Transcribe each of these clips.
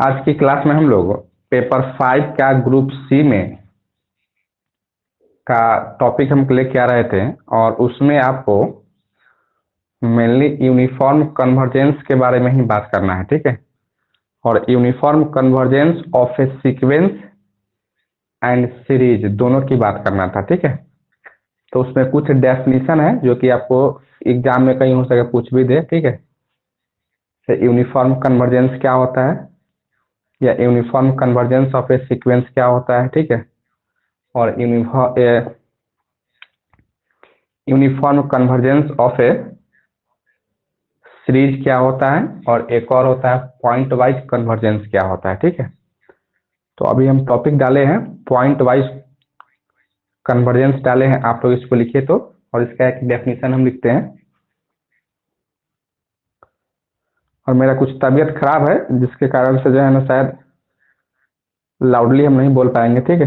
आज की क्लास में हम लोग पेपर 5 का ग्रुप सी में का टॉपिक हम लेके आ रहे थे और उसमें आपको मेनली यूनिफॉर्म कन्वर्जेंस के बारे में ही बात करना है, ठीक है। और uniform convergence of A sequence and series दोनों की बात करना था, ठीक है। तो उसमें कुछ डेफिनेशन है जो कि आपको एग्जाम में कहीं हो सके पूछ भी दे, ठीक है। यूनिफॉर्म कन्वर्जेंस क्या होता है या uniform convergence of A sequence क्या होता है, ठीक है। और uniform convergence of A series क्या होता है, और एक और होता है पॉइंट वाइज कन्वर्जेंस क्या होता है, ठीक है। तो अभी हम टॉपिक डाले हैं पॉइंट वाइज कन्वर्जेंस डाले हैं, आप लोग इसको लिखिए तो, और इसका एक डेफिनेशन हम लिखते हैं। और मेरा कुछ तबीयत खराब है जिसके कारण से जो है ना शायद लाउडली हम नहीं बोल पाएंगे, ठीक है।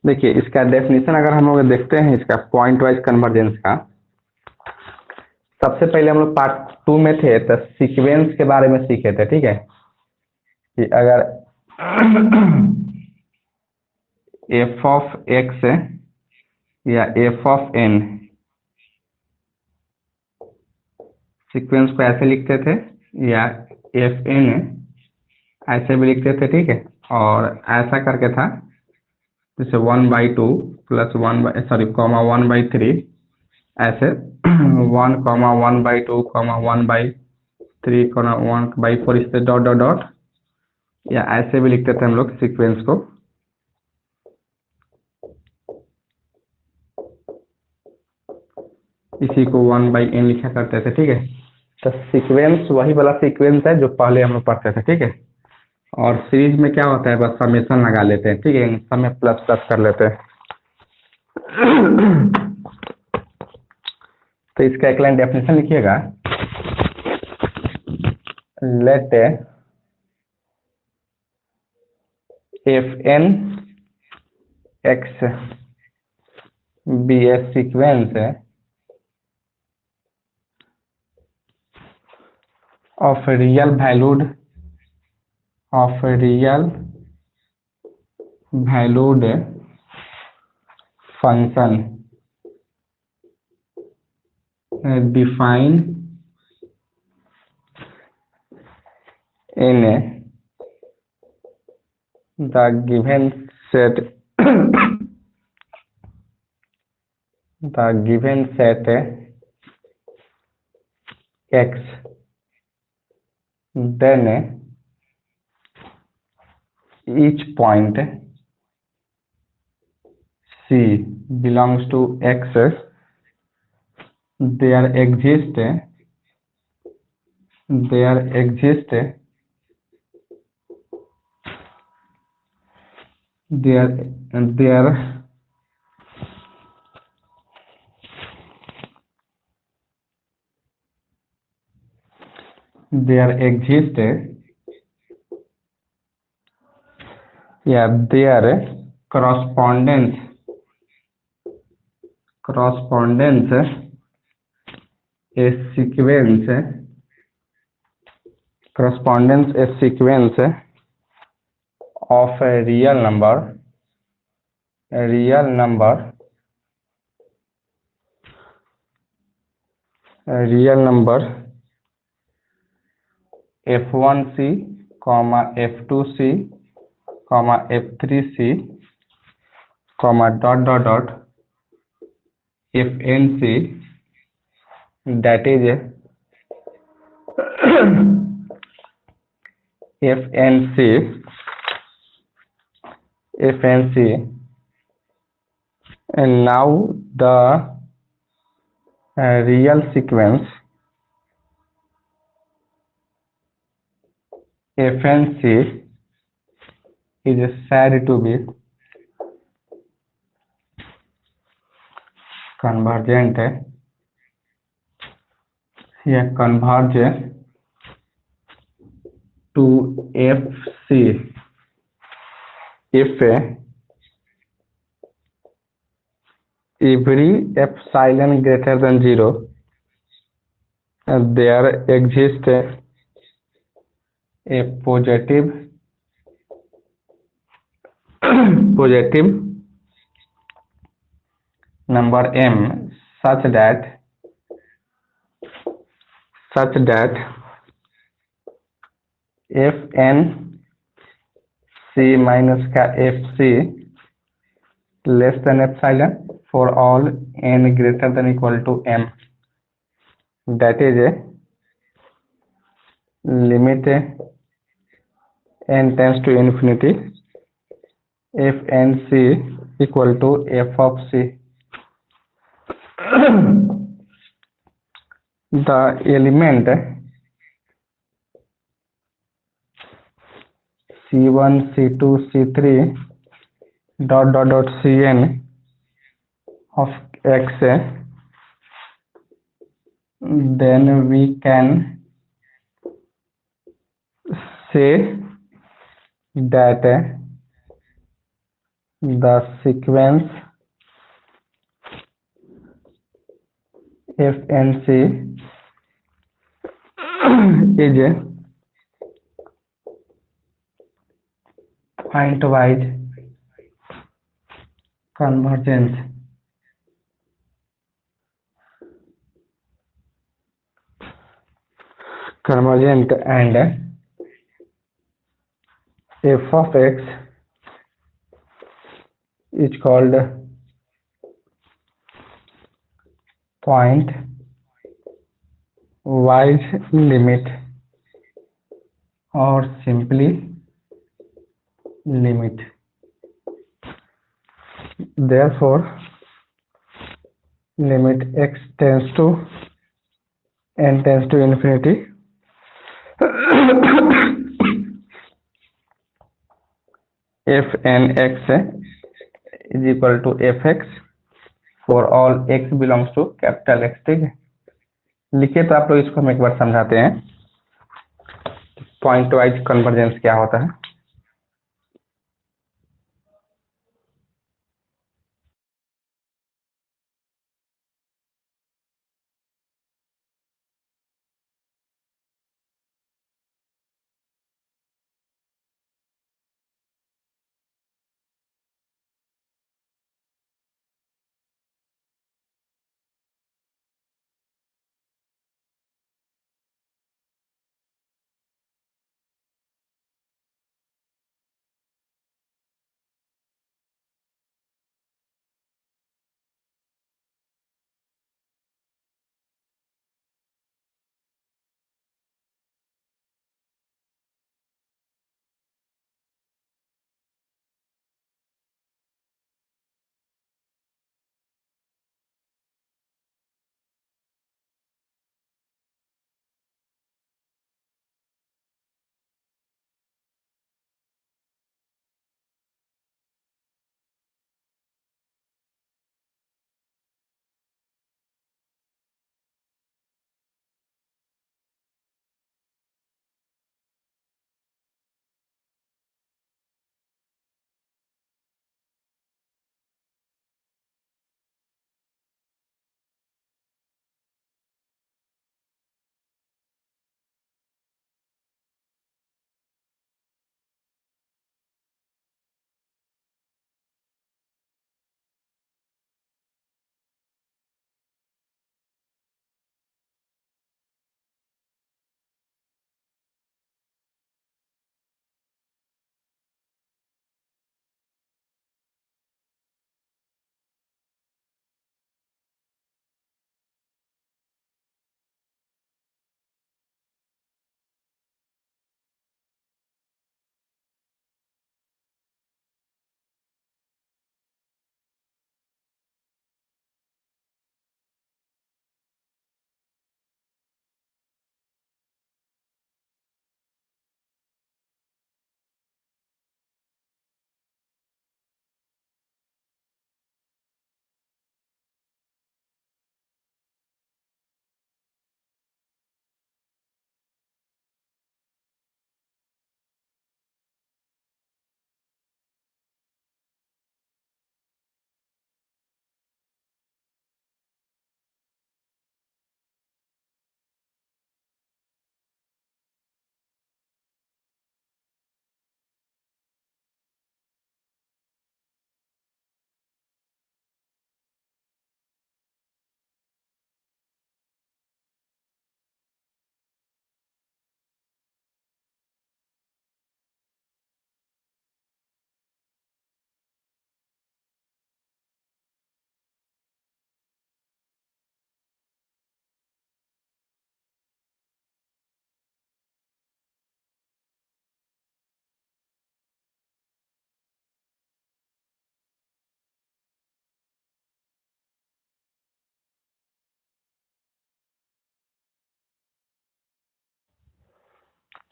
देखिए इसका डेफिनेशन अगर हम लोग देखते हैं इसका पॉइंट वाइज कन्वर्जेंस का, सबसे पहले हम लोग पार्ट 2 में थे तो सीक्वेंस के बारे में सीखे थे, ठीक है। कि अगर एफ ऑफ एक्स या एफ ऑफ एन सीक्वेंस को ऐसे लिखते थे, या एफ एन ऐसे भी लिखते थे, ठीक है। और ऐसा करके था जैसे 1/2 प्लस 1/3 ऐसे 1,1/2 1/3 1/4 इस पे डॉट डॉट डॉट, या ऐसे भी लिखते थे हम लोग सीक्वेंस को। इसी को 1/n लिखा करते थे, ठीक है। तो सीक्वेंस वही वाला सीक्वेंस है जो पहले हम लोग पढ़ते थे, ठीक है। और सीरीज में क्या होता है, बस समेशन लगा लेते हैं, ठीक है, समय प्लस प्लस कर लेते हैं। तो इसका एक लाइन डेफिनेशन लिखिएगा। Let f n x be a sequence of real valued function defined in the given set x, then each point c belongs to x, there exist there exist yeah their correspondence a sequence of a real number f1c, f2c, f3c, dot dot dot fnc, that is fnc, and now the real sequence fnc is said to be convergent या converge to fc if every epsilon greater than 0, there exists a positive number m such that fn c minus का fc less than epsilon for all n greater than equal to m, that is a limit n tends to infinity fnc equal to f of c. The element c1 c2 c3 cn of x, then we can say that the sequence fnc is a pointwise convergence convergent and f of x is called pointwise limit or simply limit. Therefore, limit x tends to n tends to infinity fnx is equal to fx for all x belongs to capital X, ठीक है। लिखिए तो आप लोग इसको हम एक बार समझाते हैं पॉइंट वाइज कन्वर्जेंस क्या होता है।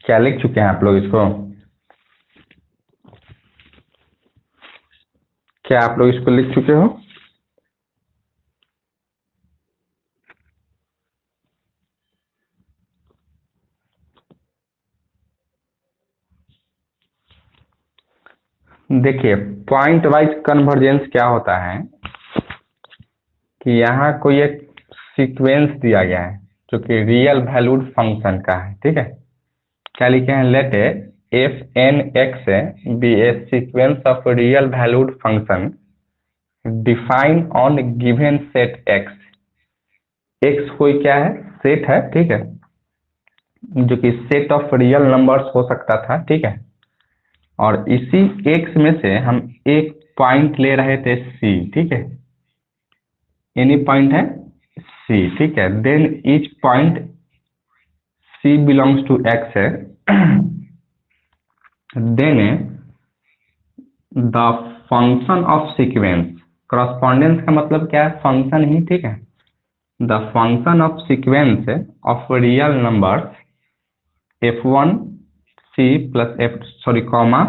क्या लिख चुके हैं आप लोग इसको? क्या आप लोग इसको लिख चुके हो? देखिए, पॉइंट वाइज कन्वर्जेंस क्या होता है कि यहाँ कोई एक सीक्वेंस दिया गया है जो कि रियल वैल्यूड फंक्शन का है, ठीक है। क्या लिखे हैं? Let f n x be a sequence of real valued function define on given set x. X कोई क्या है? सेट है, ठीक है, जो कि सेट ऑफ रियल नंबर्स हो सकता था, ठीक है। और इसी एक्स में से हम एक पॉइंट ले रहे थे सी, ठीक है। एनी पॉइंट है सी, ठीक है। Then each point c belongs to x है। Then the function of sequence, correspondence का मतलब क्या है? फंक्शन ही, ठीक है। The function of sequence of real numbers f one c plus f sorry comma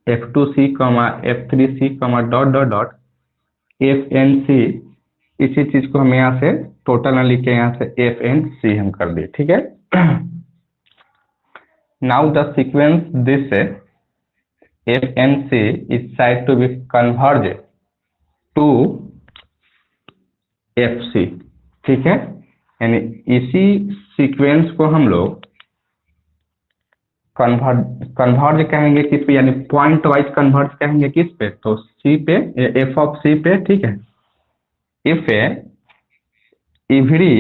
f two c comma f three c comma dot dot dot f n c. इसी चीज को हम यहाँ से टोटल ना लिख के यहाँ से एफ एन सी हम कर दिए, ठीक है। Now the sequence this f n c is said to be converge to f c, ठीक है। यानी इसी सीक्वेंस को हम लोग कन्वर्ज कहेंगे किस पे? यानी पॉइंट वाइज कन्वर्ज कहेंगे किस पे? तो सी पे, एफ ऑफ सी पे, ठीक है। If every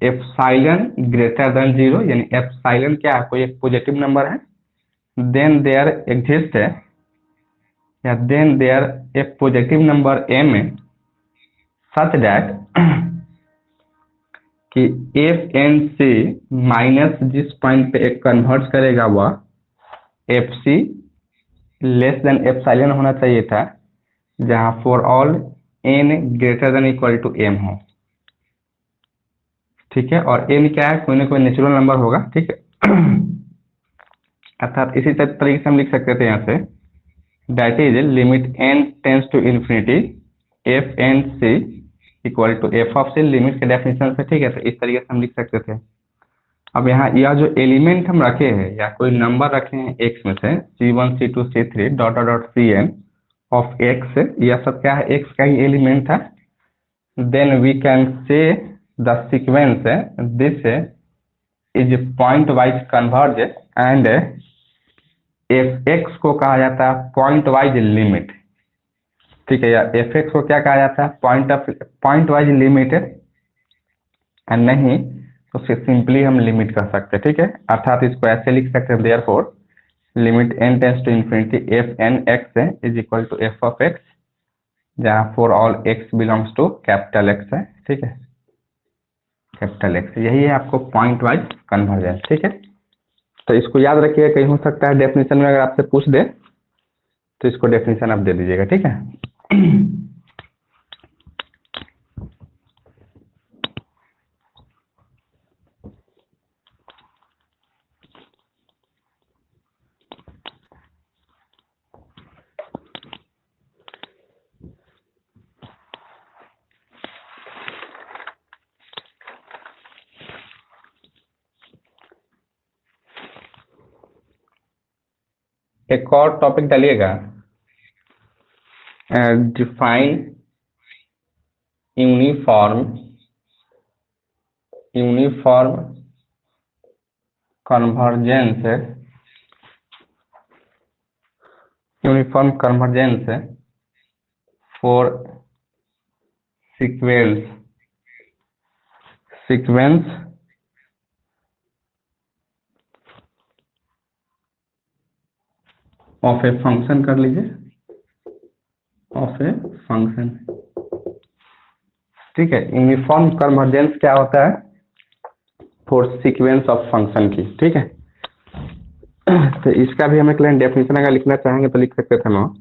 epsilon greater than 0, यानी एप्सिलॉन क्या है? कोई एक पॉजिटिव नंबर है। देन देयर एग्जिस्ट है या then there a positive number m such that कि एफ एन सी माइनस जिस पॉइंट पे एक कन्वर्ट करेगा वह f c less than epsilon होना चाहिए था, जहां for all n greater than equal to m हो, ठीक है। और n क्या है? कोई ना कोई नेचुरल नंबर होगा, ठीक है। अर्थात इसी तरीके से हम लिख सकते थे यहाँ से, that is limit n tends to infinity f n c equal to f of c, limit के डेफिनेशन से, ठीक है। तो इस तरीके से हम लिख सकते थे। अब यहाँ यह जो एलिमेंट हम रखे हैं या कोई नंबर रखे हैं एक्स में से C1 C2 C3 dot dot dot Cn of x, यह सब क्या है? एक्स का ही एलिमेंट है। Then we can say the sequence this is pointwise converge and f x को कहा जाता है पॉइंट वाइज लिमिट, ठीक है। या एफ एक्स को क्या कहा जाता है? Point wise limit. एंड नहीं तो सिंपली हम लिमिट कर सकते हैं, ठीक है। अर्थात इसको ऐसे लिख सकते हैं, therefore limit n tends to infinity f n x is equal to f of x, जहाँ for all x belongs to capital X है, ठीक है, कैपिटल एक्स। यही है आपको पॉइंट वाइज कन्वर्जेंस, ठीक है। तो इसको याद रखिएगा, कहीं हो सकता है डेफिनेशन में अगर आपसे पूछ दे तो इसको डेफिनेशन आप दे दीजिएगा, ठीक है। एक और टॉपिक डालिएगा, define uniform convergence, for sequence of a function, कर लीजिए, ऑफ ए फंक्शन, ठीक है। यूनिफॉर्म कन्वर्जेंस क्या होता है? फॉर सीक्वेंस ऑफ फंक्शन की, ठीक है। तो इसका भी हम एक लाइन डेफिनेशन अगर लिखना चाहेंगे तो लिख सकते थे हम,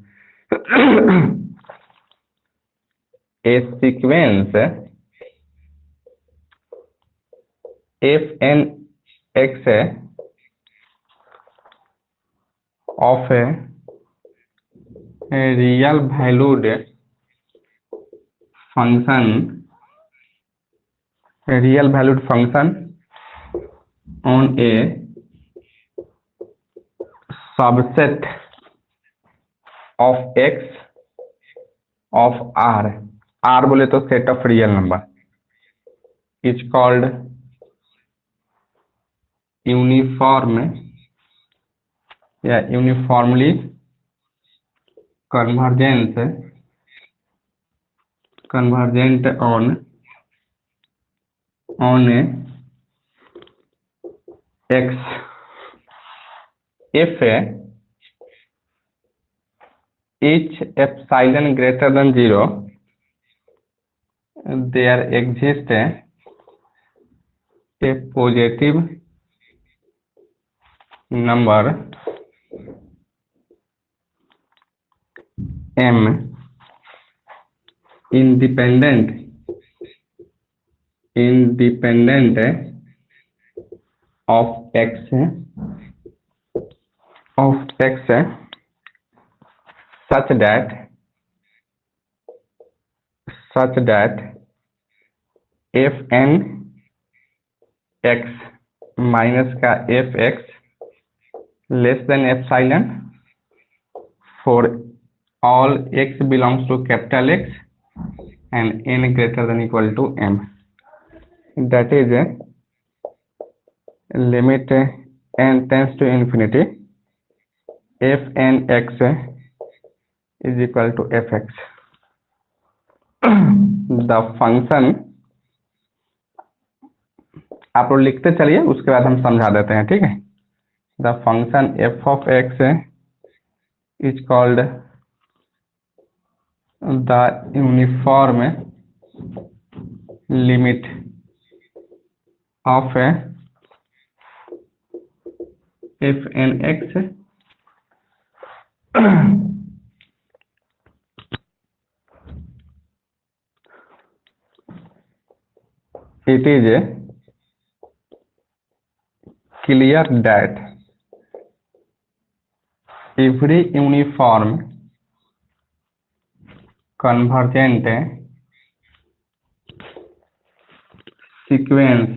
a sequence f n x of a real valued function, on a subset of x of r बोले तो set of real number is called uniform या uniformly convergent on x if each epsilon greater than 0 there exists a positive number m independent of x such that fn x minus का fx less than epsilon for all x belongs to capital X and n greater than equal to m. That is limit n tends to infinity f n x is equal to fx. The function आप लोग लिखते चलिए, उसके बाद हम समझा देते हैं, ठीक है। The function f of x is called the uniform limit of f n x it is clear that every uniform convergent sequence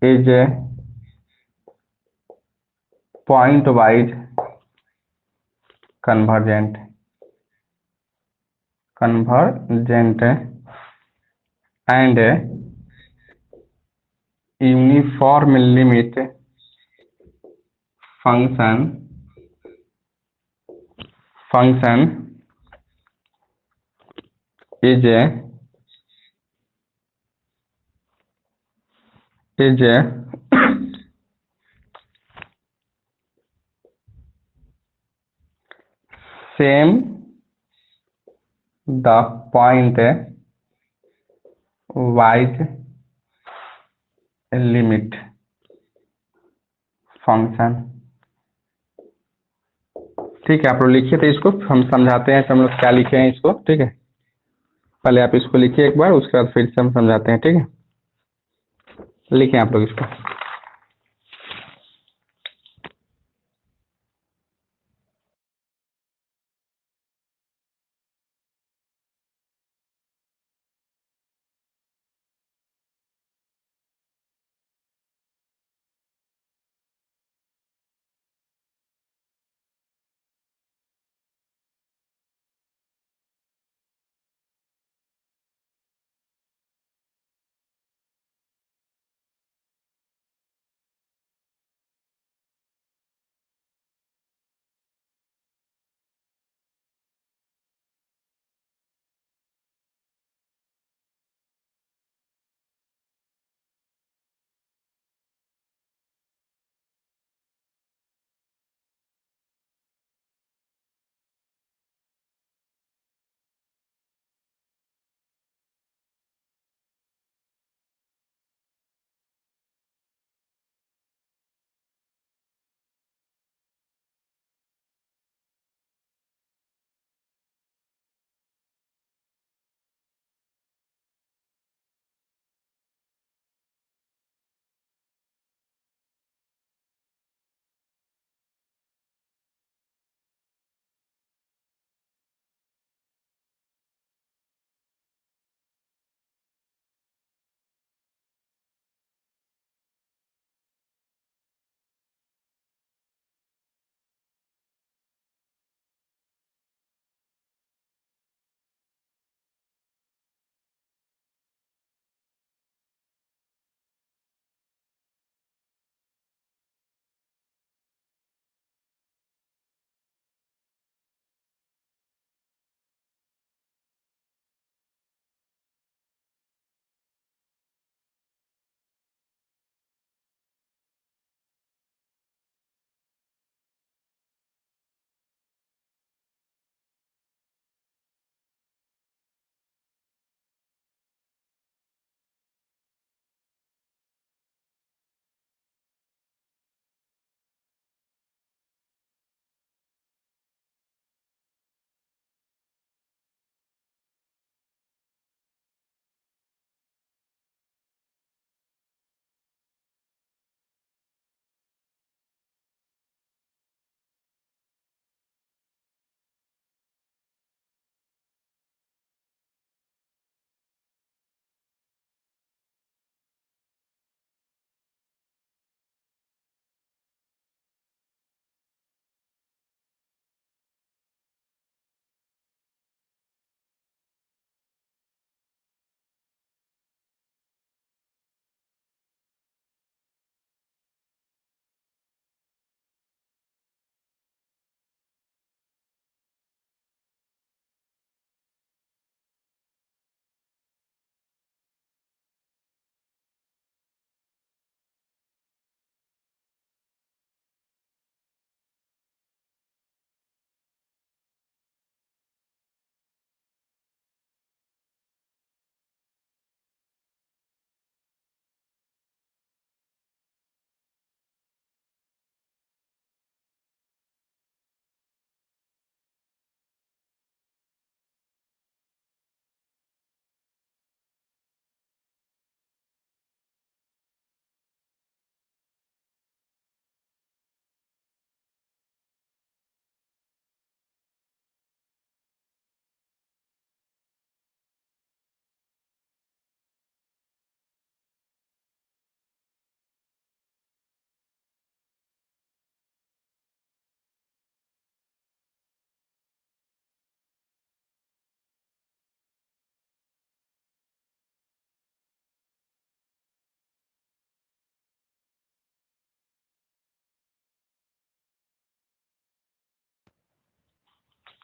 is point-wise convergent and uniform limit function is same the point wise limit function. ठीक है, आप लोग लिखिए, तो इसको हम समझाते हैं, तो हम लोग क्या लिखे हैं इसको, ठीक है। पहले आप इसको लिखिए एक बार, उसके बाद फिर से हम समझाते हैं, ठीक है। लिखें आप लोग इसको।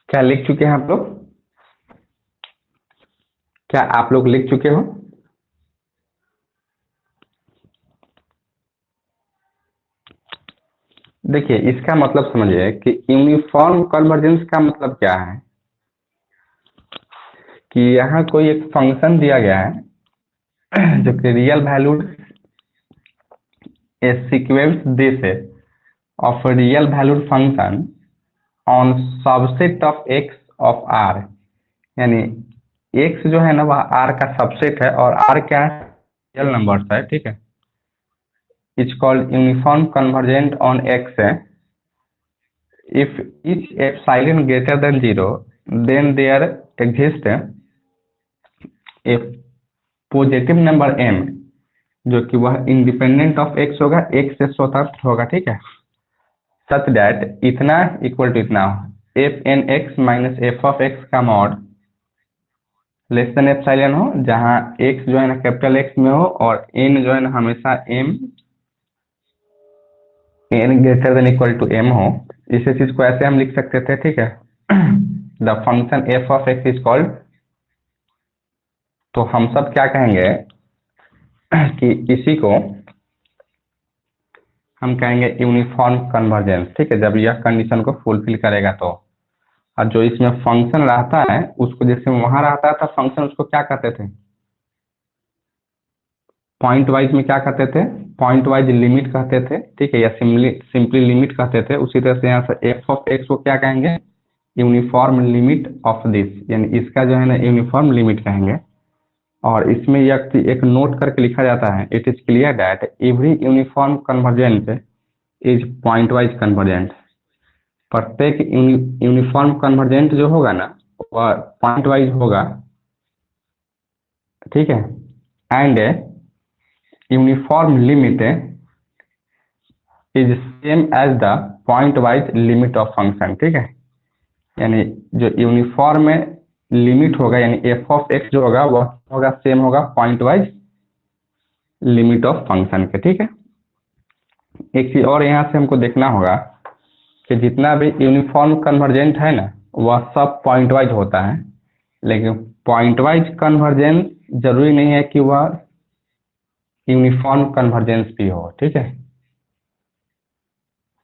क्या लिख चुके हैं आप लोग? क्या आप लोग लिख चुके हो? देखिए, इसका मतलब समझिए कि यूनिफॉर्म कन्वर्जेंस का मतलब क्या है कि यहाँ कोई एक फंक्शन दिया गया है जो कि real valued a sequence this of real valued function on subset of x of R, यानी एक्स जो है ना वह आर का सबसेट है और आर क्या है? रियल नंबर्स है, ठीक है। It's called uniform convergent on x है। If each epsilon greater than 0, then there exists a positive number m जो कि वह इंडिपेंडेंट ऑफ x होगा, x से स्वतंत्र होगा, ठीक है। सच दैट इतना इक्वल टू इतना f n x minus f of x का मॉड लेस देन एप्सिलॉन हो, जहाँ x जो है ना कैपिटल X में हो और n जो है ना हमेशा n greater than equal to m हो। इसी चीज को ऐसे हम लिख सकते थे, ठीक है। The function F of x is called, तो हम सब क्या कहेंगे कि इसी को हम कहेंगे यूनिफॉर्म कन्वर्जेंस, ठीक है, जब यह कंडीशन को फुलफिल करेगा तो। और जो इसमें फंक्शन रहता है उसको, जैसे वहां रहता था फंक्शन, उसको क्या कहते थे? पॉइंट वाइज में क्या कहते थे? पॉइंट वाइज लिमिट कहते थे, ठीक है, या सिंपली लिमिट कहते थे। उसी तरह से यहाँ से एफ ऑफ एक्स को क्या कहेंगे? यूनिफॉर्म लिमिट ऑफ दिस, यानी इसका जो है ना यूनिफॉर्म लिमिट कहेंगे। और इसमें एक नोट करके लिखा जाता है, it is clear that every uniform convergent is pointwise convergent. प्रत्येक यूनिफॉर्म कन्वर्जेंट जो होगा ना वह पॉइंट वाइज होगा, ठीक है। And uniform limit is same as the pointwise limit of function, ठीक है। यानी जो यूनिफॉर्म लिमिट होगा, यानी एफ ऑफ एक्स जो होगा वह होगा सेम होगा point wise limit of function के, ठीक है। एक चीज और यहाँ से हमको देखना होगा कि जितना भी यूनिफॉर्म कन्वर्जेंट है ना वह सब पॉइंट वाइज होता है, लेकिन पॉइंट वाइज कन्वर्जेंस जरूरी नहीं है कि वह यूनिफॉर्म कन्वर्जेंस भी हो, ठीक है।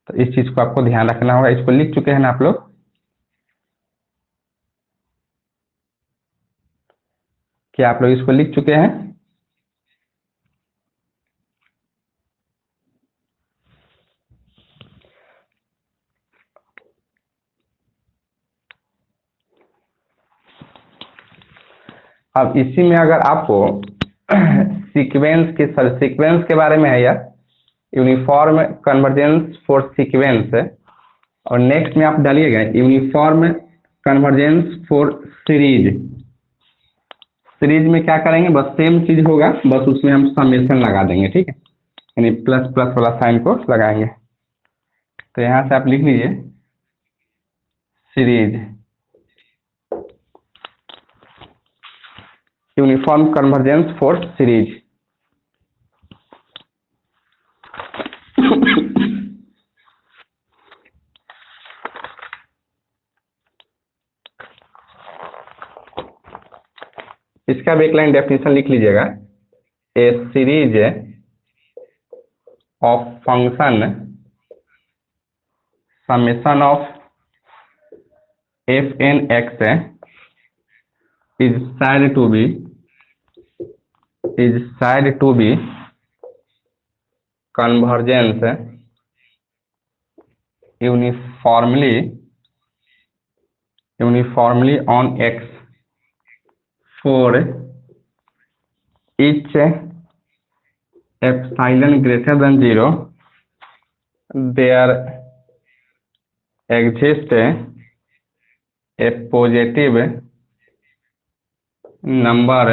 तो इस चीज को आपको ध्यान रखना होगा। इसको लिख चुके हैं ना आप लोग? क्या आप लोग इसको लिख चुके हैं? अब इसी में अगर आपको सीक्वेंस के बारे में है यार, यूनिफॉर्म कन्वर्जेंस फॉर सीक्वेंस, और नेक्स्ट में आप डालिएगा uniform convergence for series. Series में क्या करेंगे? बस सेम चीज होगा, बस उसमें हम समेशन लगा देंगे, ठीक है, यानी प्लस प्लस वाला साइन को लगाएंगे। तो यहाँ से आप लिख लीजिए series, uniform convergence for series. इसका भी एक लाइन डेफिनेशन लिख लीजिएगा, a series of function summation of f n x is said to be convergence uniformly on x for each epsilon greater than 0 there exists a positive number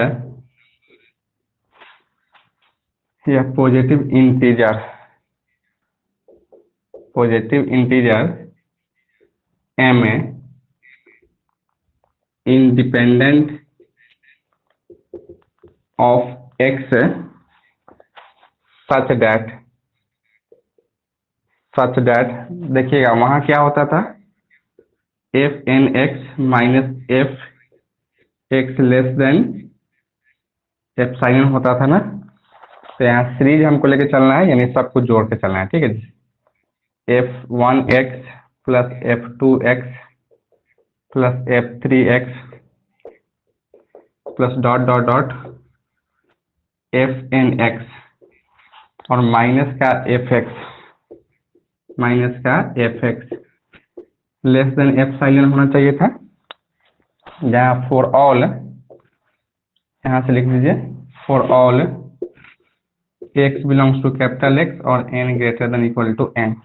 या positive integer m independent of x such that देखिएगा वहां क्या होता था f n x minus f x less than epsilon होता था ना। तो यहाँ सीरीज हमको लेके चलना है, यानी सब कुछ जोड़ के चलना है, ठीक है जी। F one x plus f two x plus f three x plus dot dot dot f n x और माइनस का एफ एक्स, माइनस का f x less than epsilon होना चाहिए था। यहाँ फॉर ऑल, यहाँ से लिख दीजिए for all x belongs to capital X और n greater than equal to n.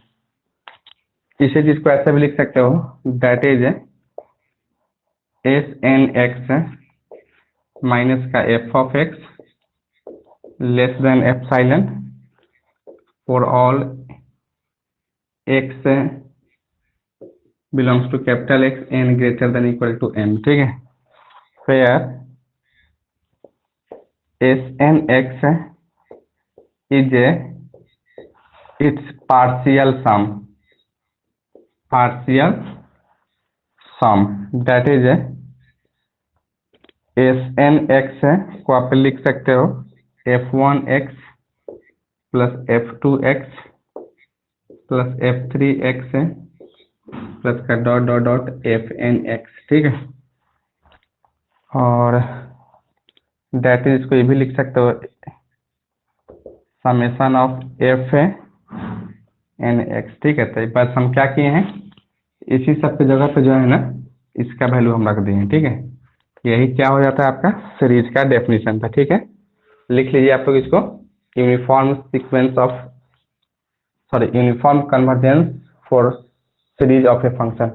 इसी चीज को ऐसे भी लिख सकते हो, that is s n x minus का f of x less than epsilon for all x belongs to capital X n greater than equal to n, ठीक है। फिर s n x is its partial sum that is s n x को आप लिख सकते हो f one x plus f two x plus f three x plus का dot dot dot f n x, ठीक है। और दैट इज को ये भी लिख सकते हो summation of f n x, ठीक है। तो बस हम क्या किए हैं, इसी सब के जगह पे जो है ना इसका वैल्यू हम रख दिए हैं, ठीक है। यही क्या हो जाता है आपका सीरीज का डेफिनेशन था, ठीक है। लिख लीजिए आप लोग इसको, uniform sequence of uniform convergence for series of a function.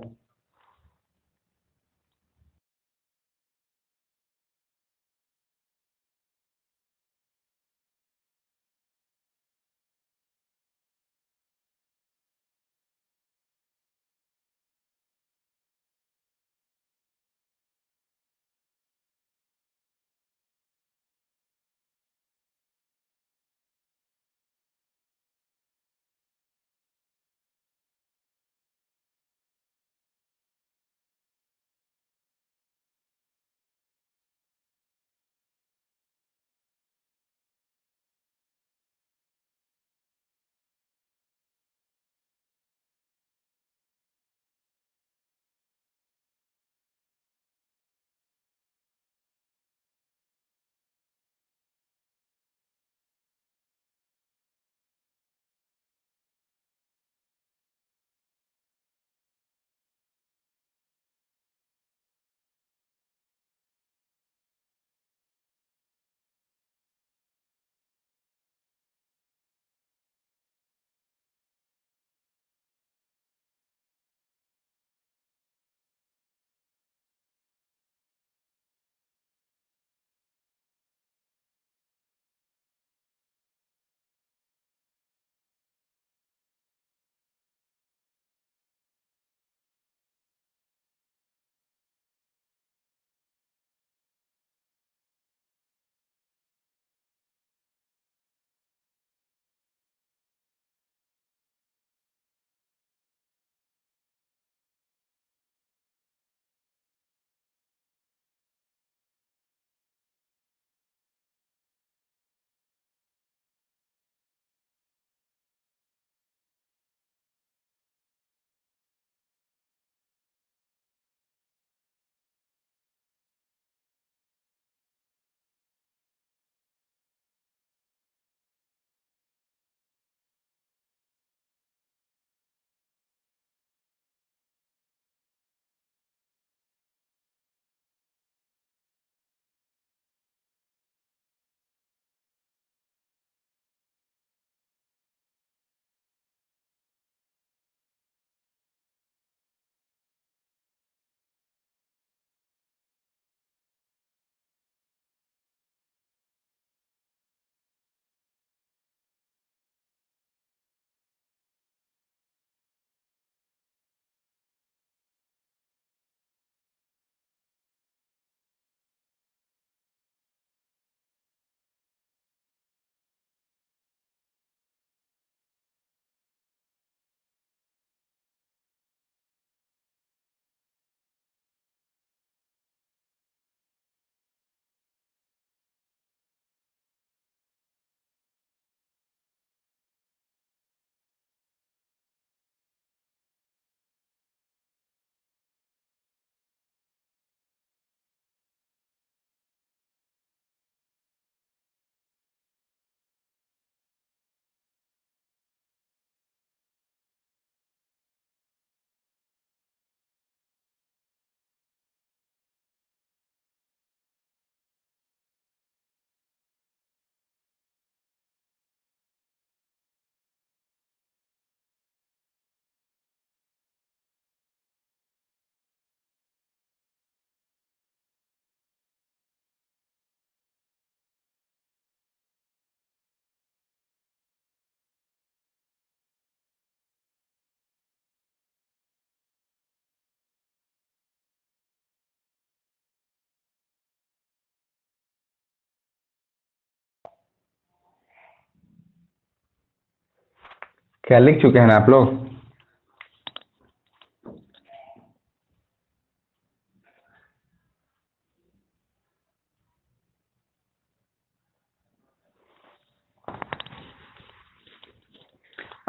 क्या लिख चुके हैं ना आप लोग?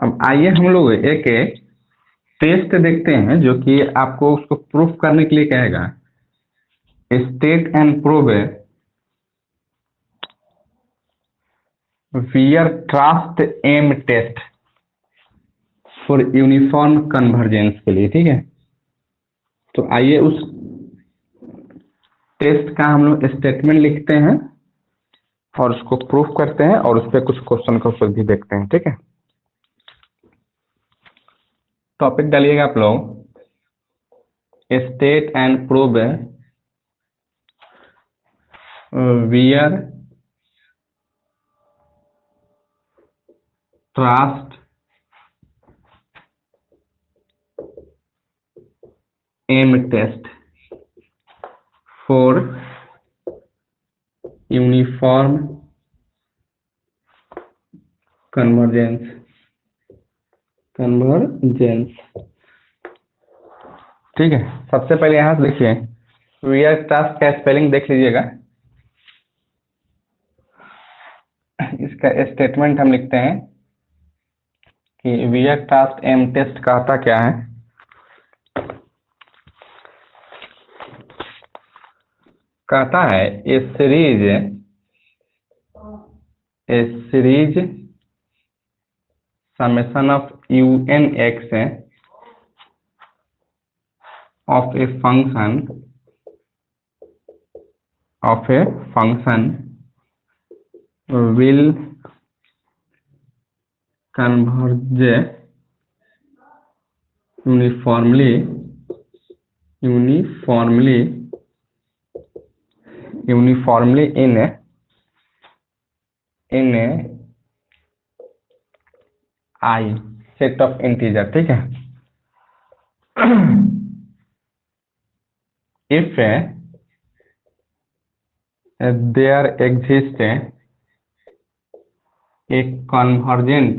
अब आइए हम लोग एक टेस्ट देखते हैं जो कि आपको उसको प्रूफ करने के लिए कहेगा। State and prove Weierstrass M test for uniform convergence के लिए, ठीक है। तो आइए उस टेस्ट का हम लोग स्टेटमेंट लिखते हैं और उसको प्रूफ करते हैं और उस पर कुछ क्वेश्चन का उत्तर भी देखते हैं, ठीक है। टॉपिक डालिएगा आप लोग, state and prove Weierstrass M test for uniform convergence ठीक है। सबसे पहले यहां से लिखिए, वियर ट्रस्ट का स्पेलिंग देख लीजिएगा। इसका स्टेटमेंट हम लिखते हैं कि वियर ट्रस्ट एम टेस्ट कहता क्या है। कहता है ए series summation of unx of a function will converge uniformly in I set of integer, ठीक है। if there exists a convergent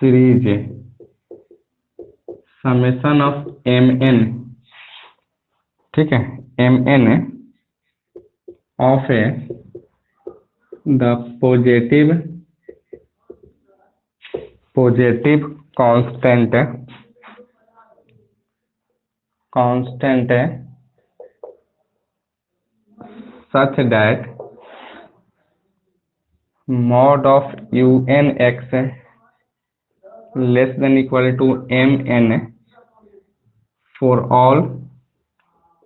series summation of mn, ठीक है, mn of the positive constant such that mod of unx less than equal to mn for all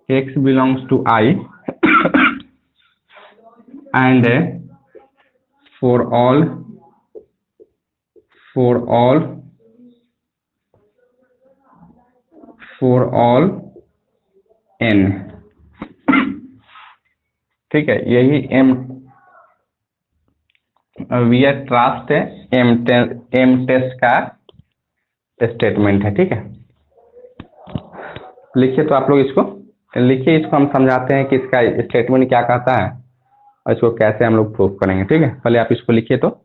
x belongs to I and for all n, ठीक है। यही M Weierstrass M test का statement है, ठीक है। लिखिए तो आप लोग इसको लिखिए, इसको हम समझाते हैं कि इसका स्टेटमेंट क्या कहता है और इसको कैसे हम लोग प्रूफ करेंगे, ठीक है। पहले आप इसको लिखिए तो।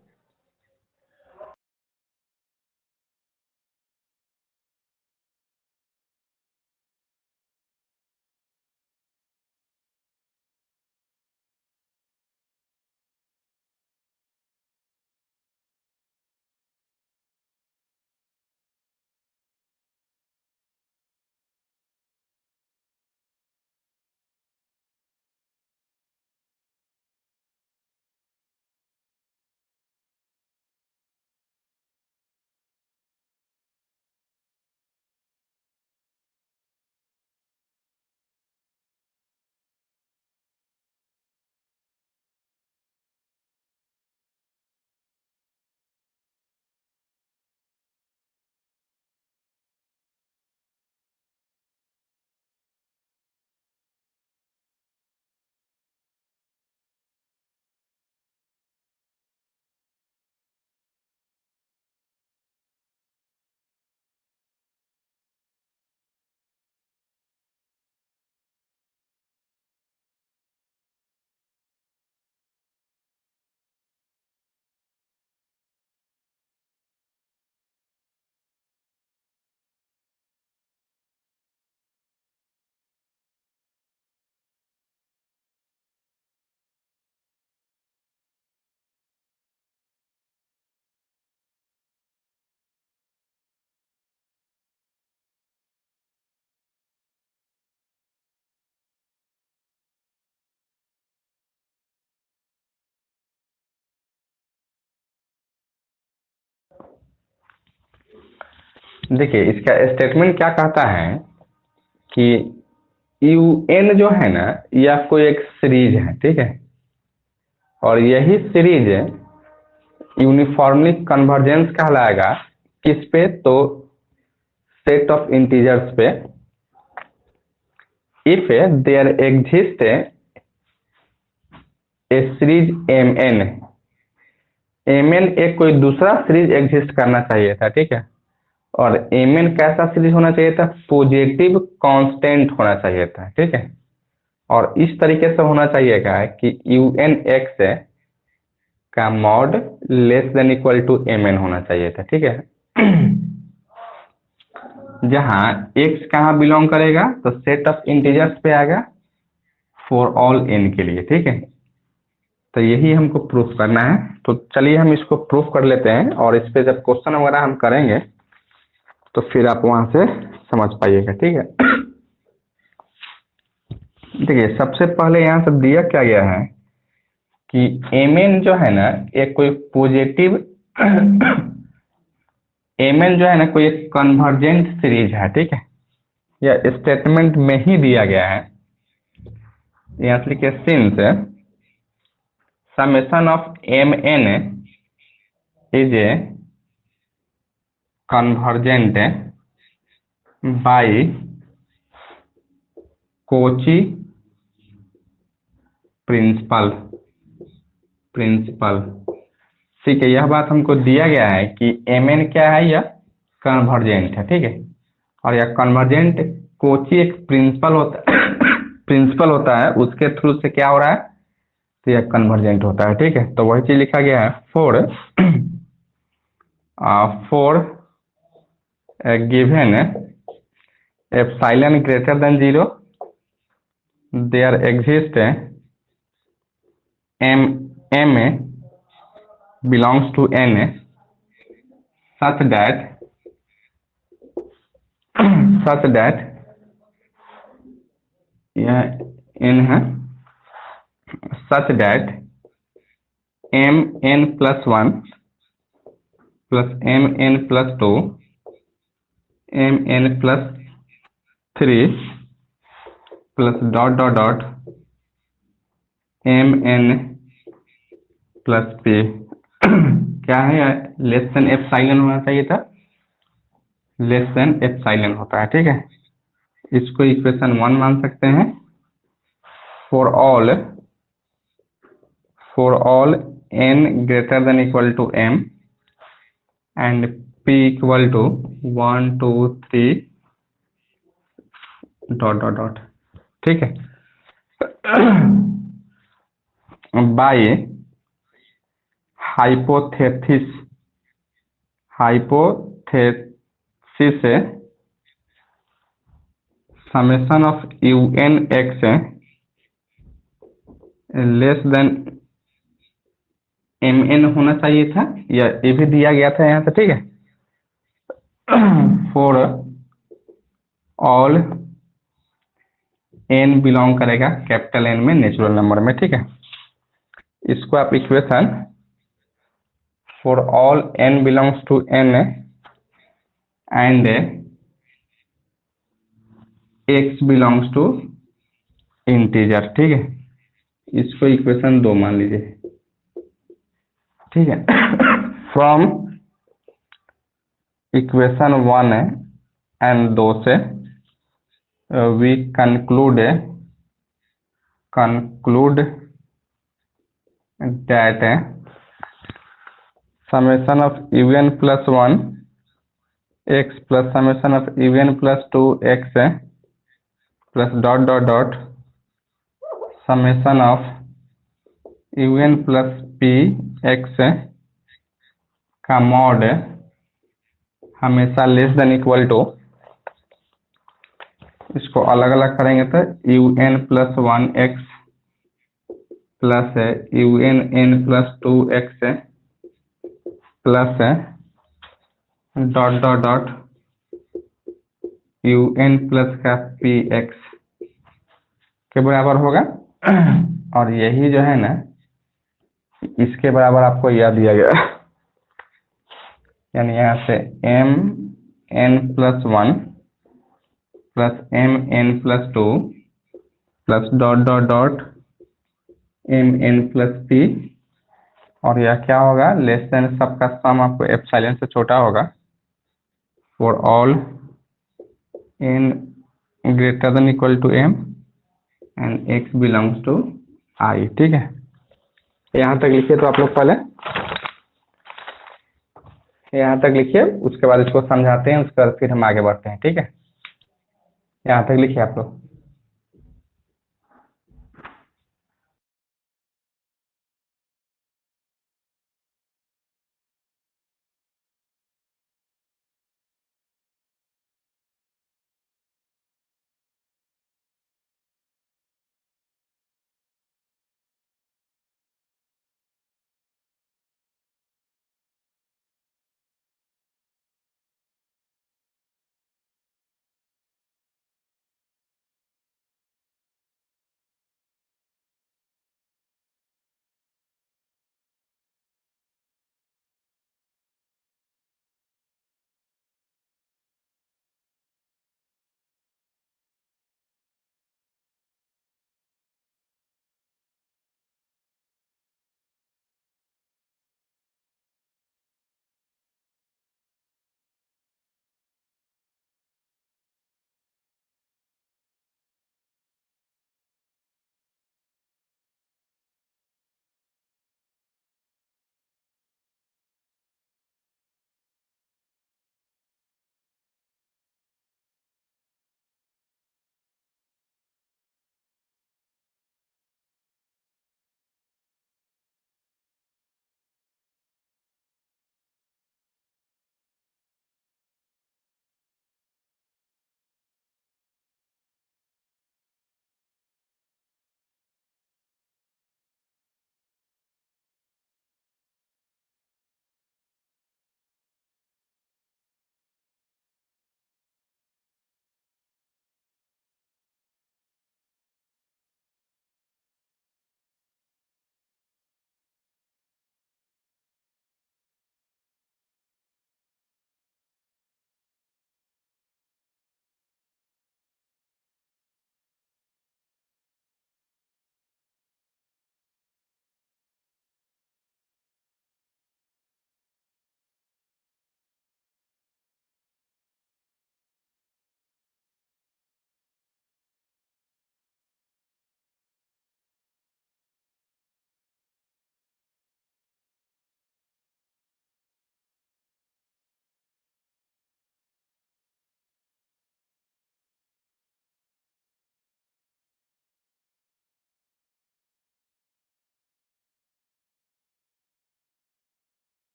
देखिए इसका स्टेटमेंट क्या कहता है कि UN जो है ना, यह कोई एक सीरीज है, ठीक है, और यही सीरीज यूनिफॉर्मली कन्वर्जेंस कहलाएगा किस पे, तो सेट ऑफ इंटीजर्स पे, if there exist a series MN। MN एक कोई दूसरा सीरीज एग्जिस्ट करना चाहिए था, ठीक है, और MN कैसा सीरीज होना चाहिए था, पॉजिटिव कांस्टेंट होना चाहिए था, ठीक है, और इस तरीके से होना चाहिएगा कि UNX का mod less than equal to MN होना चाहिए था, ठीक है। जहां x कहाँ बिलोंग करेगा, तो सेट ऑफ इंटीजर्स पे आएगा फॉर ऑल n के लिए, ठीक है। तो यही हमको प्रूफ करना है, तो चलिए हम इसको प्रूफ कर लेते हैं, और इस पे जब क्वेश्चन वगैरह हम करेंगे तो फिर आप वहां से समझ पाइएगा, ठीक है। देखिए सबसे पहले यहाँ से दिया क्या गया है कि MN जो है ना, एक कोई पॉजिटिव MN जो है ना कोई एक कन्वर्जेंट सीरीज है, ठीक है, यह स्टेटमेंट में ही दिया गया है। यहाँ से लिखिए since summation of MN is a convergent by Cauchy principle, ठीक है। यह बात हमको दिया गया है कि MN क्या है, यह कन्वर्जेंट है, ठीक है, और यह कन्वर्जेंट कोची एक प्रिंसिपल होता प्रिंसिपल होता है, उसके थ्रू से क्या हो रहा है, तो यह कन्वर्जेंट होता है, ठीक है। तो वही चीज लिखा गया है for given epsilon greater than 0 there exist M belongs to N such that यह N है, such that MN plus 1 plus MN plus 2 MN plus 3 plus dot dot dot MN plus P क्या है, लेस देन एप्सिलॉन होना चाहिए था, less than epsilon होता है, ठीक है। इसको इक्वेशन 1 मान सकते हैं for all n greater than equal to M and P equal to 1 2 3 dot dot dot, ठीक है, by hypothesis summation of UNX less than MN होना चाहिए था, या ये भी दिया गया था यहाँ से, ठीक है, फॉर ऑल n बिलोंग करेगा कैपिटल N में नेचुरल नंबर में, ठीक है। इसको आप equation for all n belongs to N and x belongs to integer, ठीक है, इसको इक्वेशन 2 मान लीजिए, ठीक है। फ्रॉम इक्वेशन 1 एंड 2 से we conclude that summation of UN plus 1 x plus summation of UN plus 2 x plus dot dot dot summation of UN plus p x का mod हमेशा लेस देन इक्वल टू, इसको अलग अलग करेंगे तो UN plus 1x plus UN plus 2x plus dot dot dot UN plus का px के बराबर होगा, और यही जो है ना इसके बराबर आपको याद दिया गया, यानी यहाँ से M n+1 plus mn+2 plus dot dot dot mn+p, और यह क्या होगा, लेस देन सबका सम आपको एप्सिलॉन से छोटा होगा for all n greater than equal to m and x belongs to I। ठीक है, यहाँ तक लिखिए तो आप लोग पहले यहाँ तक लिखिए, उसके बाद इसको समझाते हैं, उसके बाद फिर हम आगे बढ़ते हैं। ठीक है, यहाँ तक लिखिए आप लोग।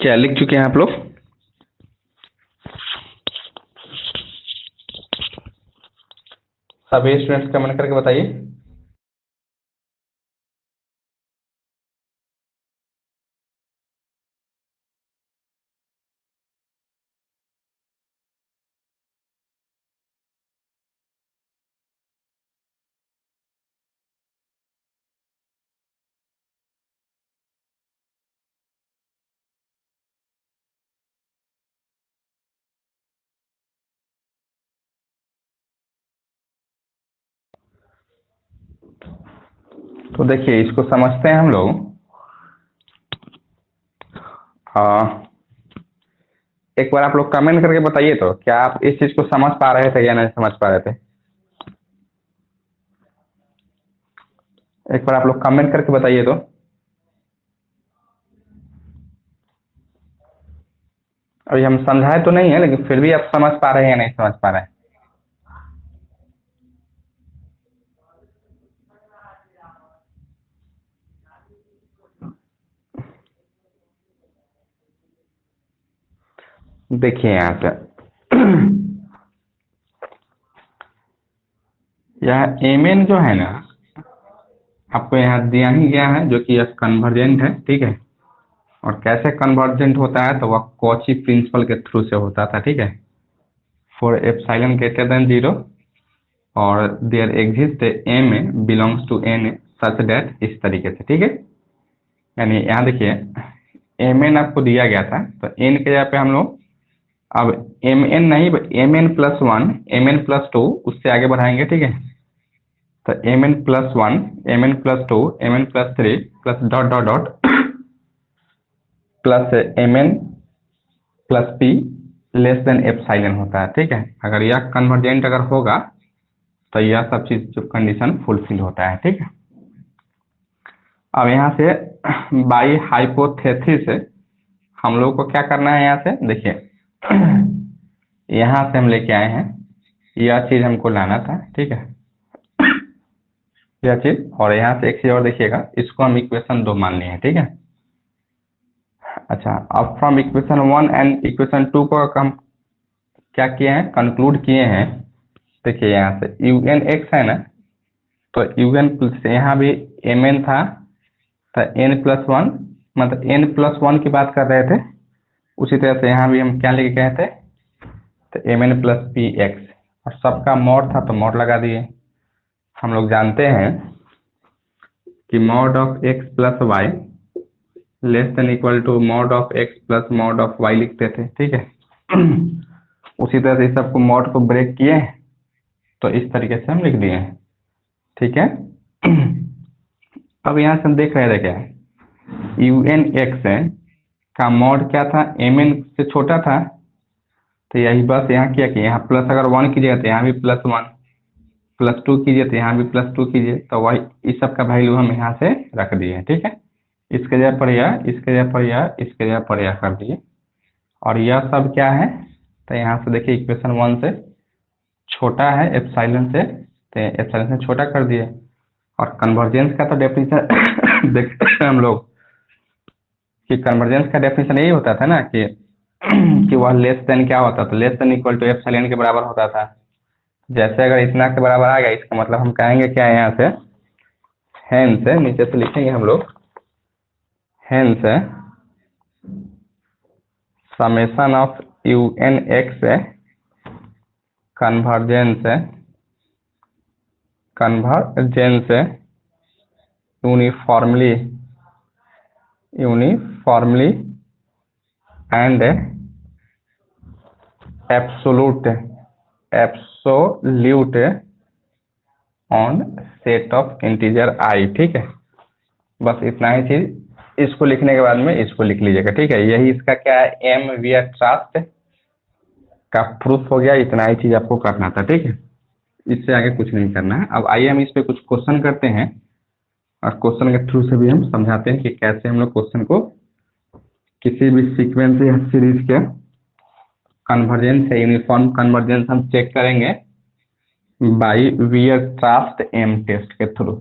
क्या लिख चुके हैं आप लोग? सभी स्टूडेंट्स कमेंट करके बताइए। तो देखिए, इसको समझते हैं हम लोग। एक बार आप लोग कमेंट करके बताइए तो, क्या आप इस चीज को समझ पा रहे थे या नहीं समझ पा रहे थे? एक बार आप लोग कमेंट करके बताइए तो। अभी हम समझाए तो नहीं है, लेकिन फिर भी आप समझ पा रहे हैं या नहीं समझ पा रहे हैं? देखिए यहाँ पे यह एम जो है ना, आपको यहाँ दिया ही गया है, जो कि यह कन्वर्जेंट है, ठीक है। और कैसे कन्वर्जेंट होता है, तो वह कॉची प्रिंसिपल के थ्रू से होता था, ठीक है। फॉर एप्सिलॉन ग्रेटर देन 0 और there exist M belongs to N such that, इस तरीके से, ठीक है। यानी यहाँ देखिए, एम एन आपको दिया गया था, तो एन के जगह पे हम लोग अब एम एन नहीं, M N plus 1, M N plus 2 उससे आगे बढ़ाएंगे, ठीक है। तो M N plus 1, M N plus 2, M N plus 3 plus dot dot dot plus M N plus P less than epsilon होता है, ठीक है। अगर यह कन्वर्जेंट अगर होगा तो यह सब चीज जो कंडीशन फुलफिल होता है, ठीक है। अब यहाँ से बाई हाइपोथेसिस हम लोग को क्या करना है, यहाँ से देखिए यहाँ से हम लेके आए हैं, यह चीज हमको लाना था, ठीक है, यह चीज। और यहाँ से एक चीज और देखिएगा, इसको हम इक्वेशन 2 मान लिए हैं, ठीक है। अच्छा, अब फ्रॉम इक्वेशन 1 एंड इक्वेशन 2 को हम क्या किए हैं, कंक्लूड किए हैं। देखिए यहाँ से यू एन एक्स है ना, तो यू एन प्लस यहाँ भी एम एन था, तो एन प्लस 1, मतलब एन प्लस 1 की बात कर रहे थे। उसी तरह से यहाँ भी हम क्या लेके गए थे, तो M N plus P x, और सबका मॉड था तो मॉड लगा दिए। हम लोग जानते हैं कि mod of x plus y less than equal to mod of x plus mod of y लिखते थे, ठीक है। उसी तरह से इस सबको मॉड को ब्रेक किए, तो इस तरीके से हम लिख दिए हैं, ठीक है। अब यहाँ से हम देख रहे थे क्या, यू एन एक्स का मॉड क्या था, एम एन से छोटा था, तो यही बस यहाँ किया कि यहाँ प्लस अगर 1 कीजिएगा तो यहाँ भी प्लस 1, प्लस 2 कीजिए तो यहाँ भी प्लस 2 कीजिए, तो वही इस सब का वैल्यू हम यहाँ से रख दिए, ठीक है। इसके जगह पर यह, इसके जगह पर यह, इसके जगह पर यह कर दिए। और यह सब क्या है, तो यहाँ से देखिए इक्वेशन 1 से छोटा है एप्सिलॉन से, तो एप्सिलॉन से छोटा कर दिए। और कन्वर्जेंस का तो डेफिनेशन देखते हैं हम लोग कि कन्वर्जेंस का डेफिनेशन यही होता था ना कि कि वह लेस देन क्या होता था, less than equal to epsilon के बराबर होता था। जैसे अगर इतना के बराबर आ गया, इसका मतलब हम कहेंगे क्या है, यहाँ से हेंस नीचे से लिखेंगे हम लोग, hence summation of u n x convergence uniformly and absolute on set of integer I, ठीक है। बस इतना ही चीज, इसको लिखने के बाद में इसको लिख लीजिएगा, ठीक है। यही इसका क्या है, एम वी ट्रस्ट का प्रूफ हो गया। इतना ही चीज आपको करना था, ठीक है। इससे आगे कुछ नहीं करना है। अब आइए हम इस पे कुछ क्वेश्चन करते हैं, और क्वेश्चन के थ्रू से भी हम समझाते हैं कि कैसे हम लोग क्वेश्चन को किसी भी सीक्वेंस या सीरीज के कन्वर्जेंस या यूनिफॉर्म कन्वर्जेंस हम चेक करेंगे बाई वीयरस्ट्रास एम टेस्ट के through.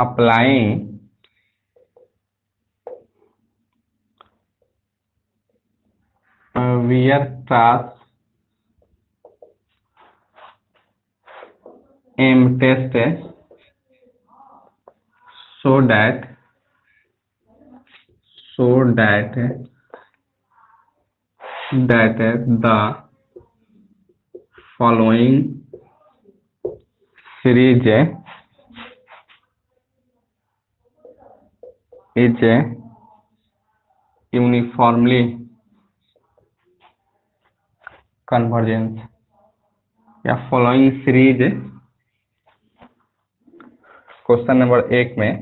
applying Weierstrass M test so that the following series is uniformly convergent या फॉलोइंग सीरीज क्वेश्चन नंबर 1 में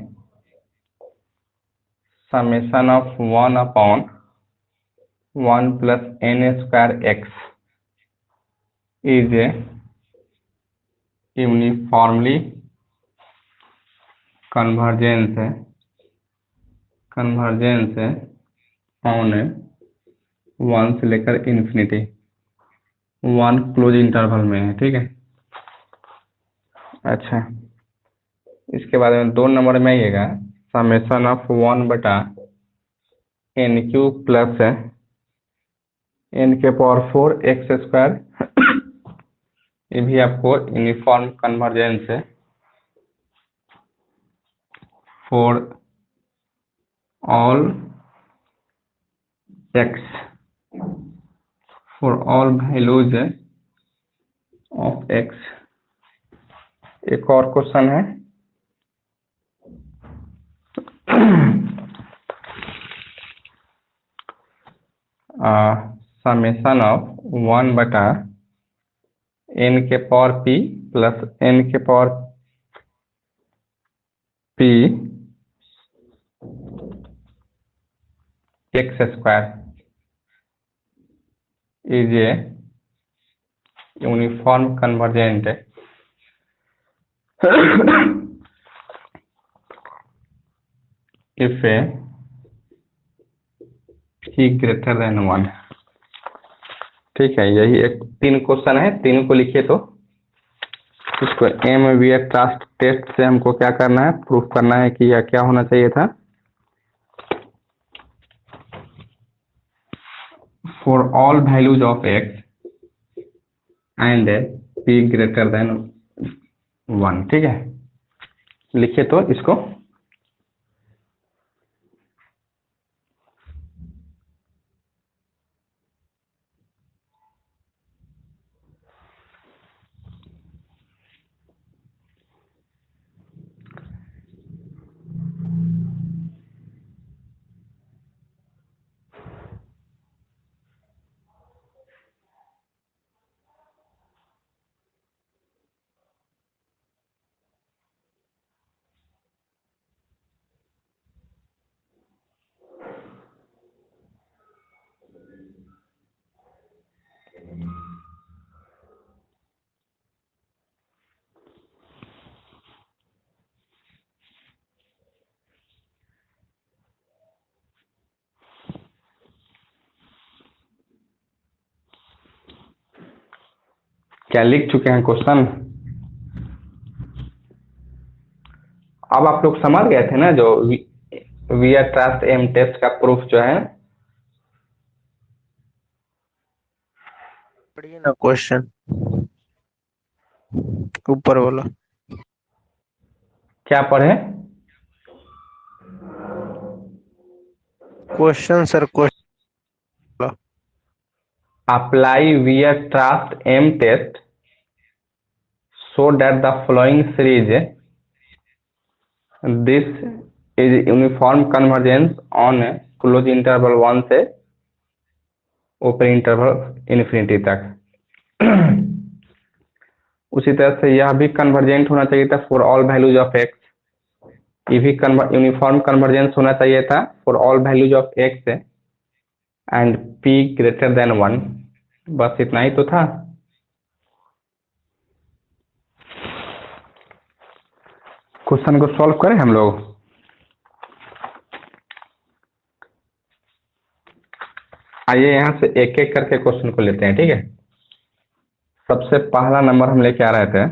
summation of 1/1 plus n square x is uniformly convergence on 1 से लेकर infinity 1 close interval में है, ठीक है। अच्छा, इसके बाद में 2 नंबर में आइएगा summation of 1/n³ plus n⁴ x square ये भी आपको यूनिफॉर्म कन्वर्जेंस है for all values of x। एक और क्वेश्चन है summation of 1/n⁴p plus n⁴p x square is a uniform convergent if p greater than 1। ठीक है, यही एक 3 क्वेश्चन है, 3 को लिखिए। तो इसको एम वीयरस्ट्रास टेस्ट से हमको क्या करना है, प्रूफ करना है कि यह क्या होना चाहिए था। For all values of x and p greater than 1। ठीक है, लिखिए तो इसको। क्या लिख चुके हैं क्वेश्चन? अब आप लोग समझ गए थे ना, जो वीयरस्ट्रास एम टेस्ट का प्रूफ जो है। पढ़िए ना क्वेश्चन ऊपर वाला। क्या पढ़े? Question sir, question apply Weierstrass M test so that the following series this is uniform convergence on close interval 1 से ओपन इंटरवल इन्फिनिटी तक। उसी तरह से यह भी कन्वर्जेंट होना चाहिए था for all values of x। ये भी यूनिफॉर्म कन्वर्जेंस होना चाहिए था for all values of x and p greater than 1। बस इतना ही तो था। क्वेश्चन को सॉल्व करें हम लोग। आइए यहां से एक एक करके क्वेश्चन को लेते हैं, ठीक है। सबसे पहला नंबर हम लेके आ रहे थे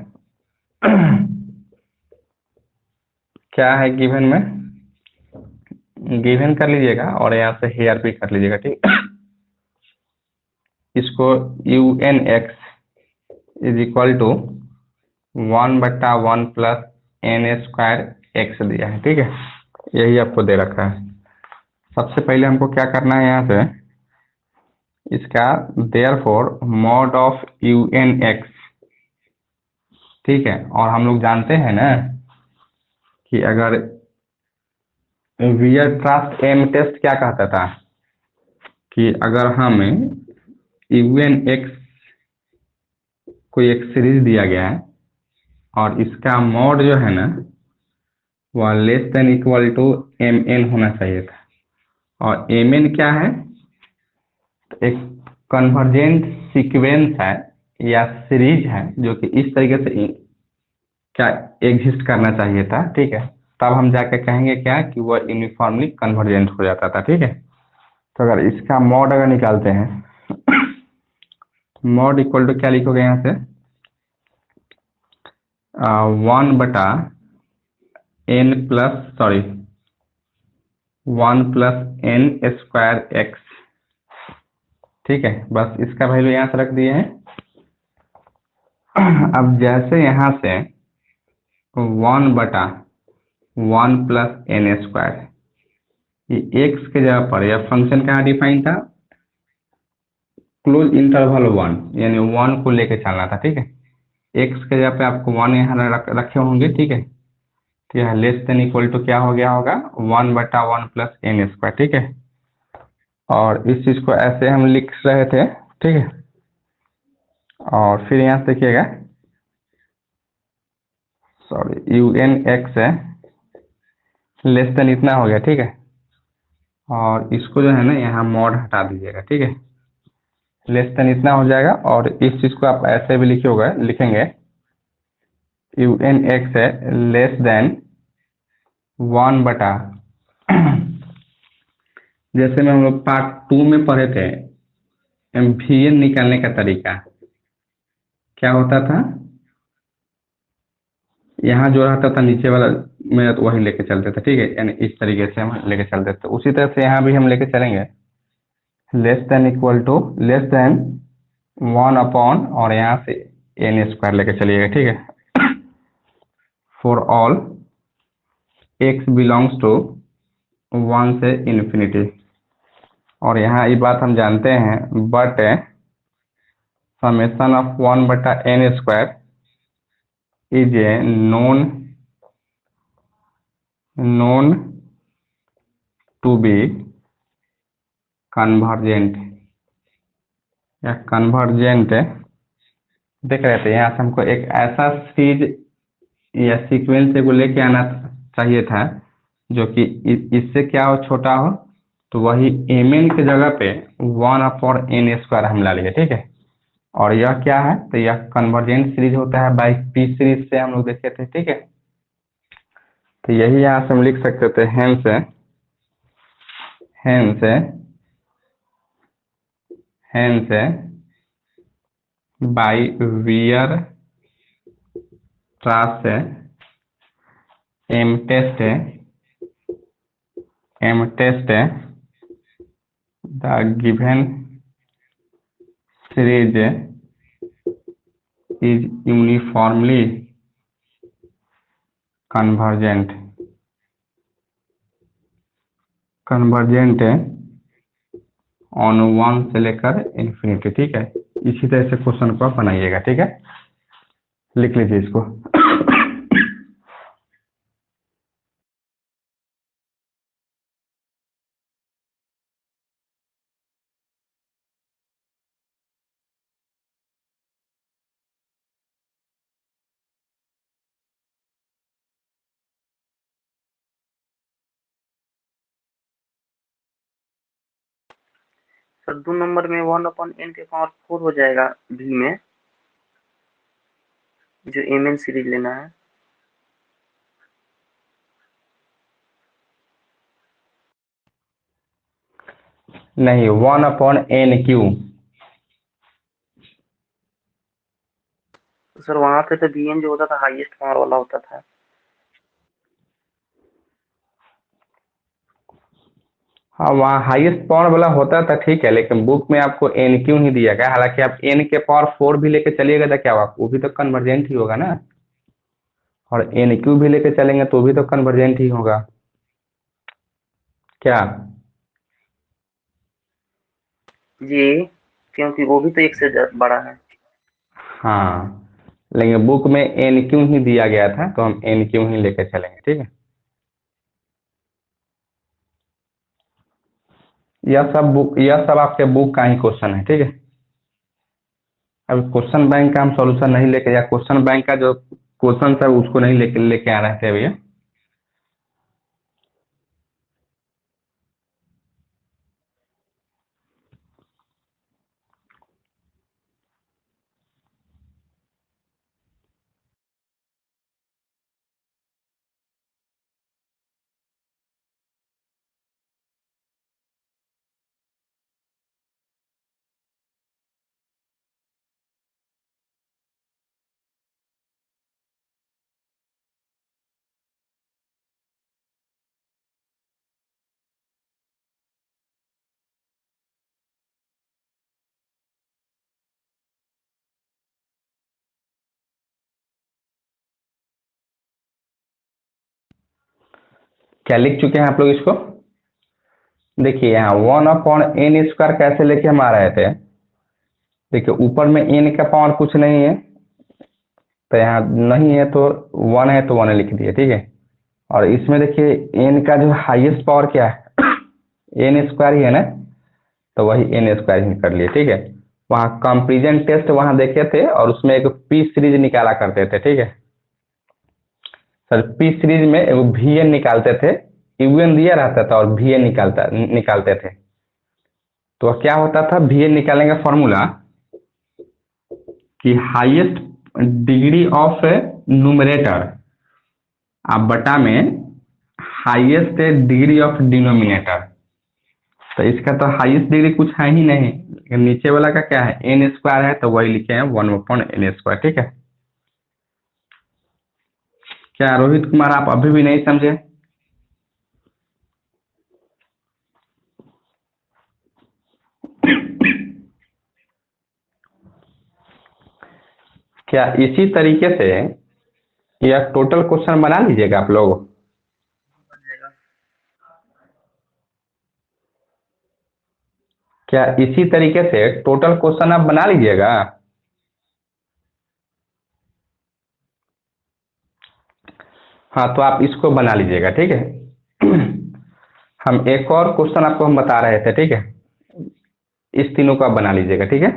क्या है गिवन में, गिवन कर लीजिएगा और यहाँ से हेयर भी कर लीजिएगा, ठीक। इसको un(x) is equal to 1/1 plus n² x दिया है, ठीक है। यही आपको दे रखा है। सबसे पहले हमको क्या करना है, यहाँ से इसका देयरफॉर मॉड ऑफ un(x), ठीक है। और हम लोग जानते हैं ना कि अगर वीयरस्ट्रास एम टेस्ट क्या कहता था कि अगर हमें un(x) कोई एक सीरीज दिया गया है और इसका मॉड जो है ना वह less than equal to mn होना चाहिए था। और mn क्या है, एक कन्वर्जेंट सीक्वेंस है या सीरीज है जो कि इस तरीके से क्या एग्जिस्ट करना चाहिए था, ठीक है। तब हम जाके कहेंगे क्या कि वह यूनिफॉर्मली कन्वर्जेंट हो जाता था, ठीक है। तो अगर इसका मॉड अगर निकालते हैं मॉड इक्वल टू क्या लिखोगे यहाँ से 1/n+x, ठीक है। बस इसका वैल्यू यहाँ से रख दिए हैं। अब जैसे यहाँ से 1/1 प्लस n², ये x के जगह पर यह फंक्शन कहाँ डिफाइन था, क्लोज इंटरवल 1, यानी 1 को लेके चलना था, ठीक है। x के जगह पे आपको 1 यहाँ रखे होंगे, ठीक है। तो यह लेस देन इक्वल टू क्या हो गया होगा 1/1 प्लस n², ठीक है। और इस चीज को ऐसे हम लिख रहे थे, ठीक है। और फिर यहाँ से देखिएगा, सॉरी un(x) है लेस देन इतना हो गया, ठीक है। और इसको जो है ना यहाँ मॉड हटा दीजिएगा, ठीक है। लेस देन इतना हो जाएगा और इस चीज को आप ऐसे भी लिखेंगे un(x) है लेस देन 1 जैसे में हम लोग पार्ट 2 में पढ़े थे vn निकालने का तरीका क्या होता था, यहाँ जो रहता था नीचे वाला में तो वही लेके चलते थे, ठीक है। यानी इस तरीके से हम लेके चलते थे, उसी तरह से यहाँ भी हम लेके चलेंगे less than equal to less than 1 और यहाँ से n² लेके चलिएगा, ठीक है। For all x belongs to 1 से इन्फिनिटी। और यहाँ ये बात हम जानते हैं but summation of 1/n² is a known to be convergent या कन्वर्जेंट। देख रहे थे यहाँ से हमको एक ऐसा सीरीज या सीक्वेंस को लेके आना चाहिए था जो कि इससे क्या हो छोटा हो, तो वही mn के जगह पे 1/n² हम ला लिए, ठीक है। और यह क्या है, तो यह कन्वर्जेंट सीरीज होता है बाई पी सीरीज से हम लोग देखे थे, ठीक है। तो यही यहाँ से हम लिख सकते थे hence by Weierstrass M test the given series is uniformly convergent on 1 से लेकर इन्फिनिटी, ठीक है। इसी तरह से क्वेश्चन को आप बनाइएगा, ठीक है। लिख लीजिए इसको। सर 2 नंबर में 1/n⁴ हो जाएगा v में, जो mn सीरीज लेना है। नहीं 1/n³ तो सर वहां पे तो vn जो होता था हाईएस्ट पावर वाला होता था। हाँ, वहाँ हाईएस्ट पावर वाला होता था, ठीक है, लेकिन बुक में आपको एन क्यू ही दिया गया। हालांकि आप एन के पावर 4 भी लेके चलिएगा तो क्या होगा, वो भी तो कन्वर्जेंट ही होगा ना। और एन क्यू भी लेके चलेंगे तो भी तो कन्वर्जेंट ही होगा क्या। जी, क्योंकि वो भी तो एक से बड़ा है। हाँ, लेकिन बुक में एन क्यू ही दिया गया था तो हम एन क्यू ही लेके चलेंगे, ठीक है। यह सब आपके बुक का ही क्वेश्चन है, ठीक है। अब क्वेश्चन बैंक का हम सॉल्यूशन नहीं लेके, या क्वेश्चन बैंक का जो क्वेश्चन है उसको नहीं लेके आ रहे थे भैया। क्या लिख चुके हैं आप लोग इसको? देखिए यहाँ 1/n² कैसे लेके हम आ रहे थे। देखिए ऊपर में n का पावर कुछ नहीं है, तो यहाँ नहीं है तो 1 है तो 1 लिख दिए, ठीक है। और इसमें देखिए n का जो हाईएस्ट पावर क्या है n² ही है ना, तो वही n² ही कर लिए, ठीक है। वहाँ कंपेरिजन टेस्ट वहाँ देखे थे और उसमें एक पी सीरीज निकाला करते थे, ठीक है सर। पी सीरीज में एक vn निकालते थे, un दिया रहता था और vn निकालते थे। तो क्या होता था vn निकालने का फॉर्मूला कि हाईएस्ट डिग्री ऑफ न्यूमरेटर आप बटा में हाईएस्ट डिग्री ऑफ डिनोमिनेटर। तो इसका तो हाईएस्ट डिग्री कुछ है ही नहीं, लेकिन नीचे वाला का क्या है n² है, तो वही लिखे हैं 1/n², ठीक है। क्या रोहित कुमार आप अभी भी नहीं समझे? क्या इसी तरीके से यह टोटल क्वेश्चन बना लीजिएगा आप लोग? क्या इसी तरीके से टोटल क्वेश्चन आप बना लीजिएगा? हाँ, तो आप इसको बना लीजिएगा, ठीक है। हम एक और क्वेश्चन आपको हम बता रहे थे, ठीक है। इस तीनों को आप बना लीजिएगा, ठीक है।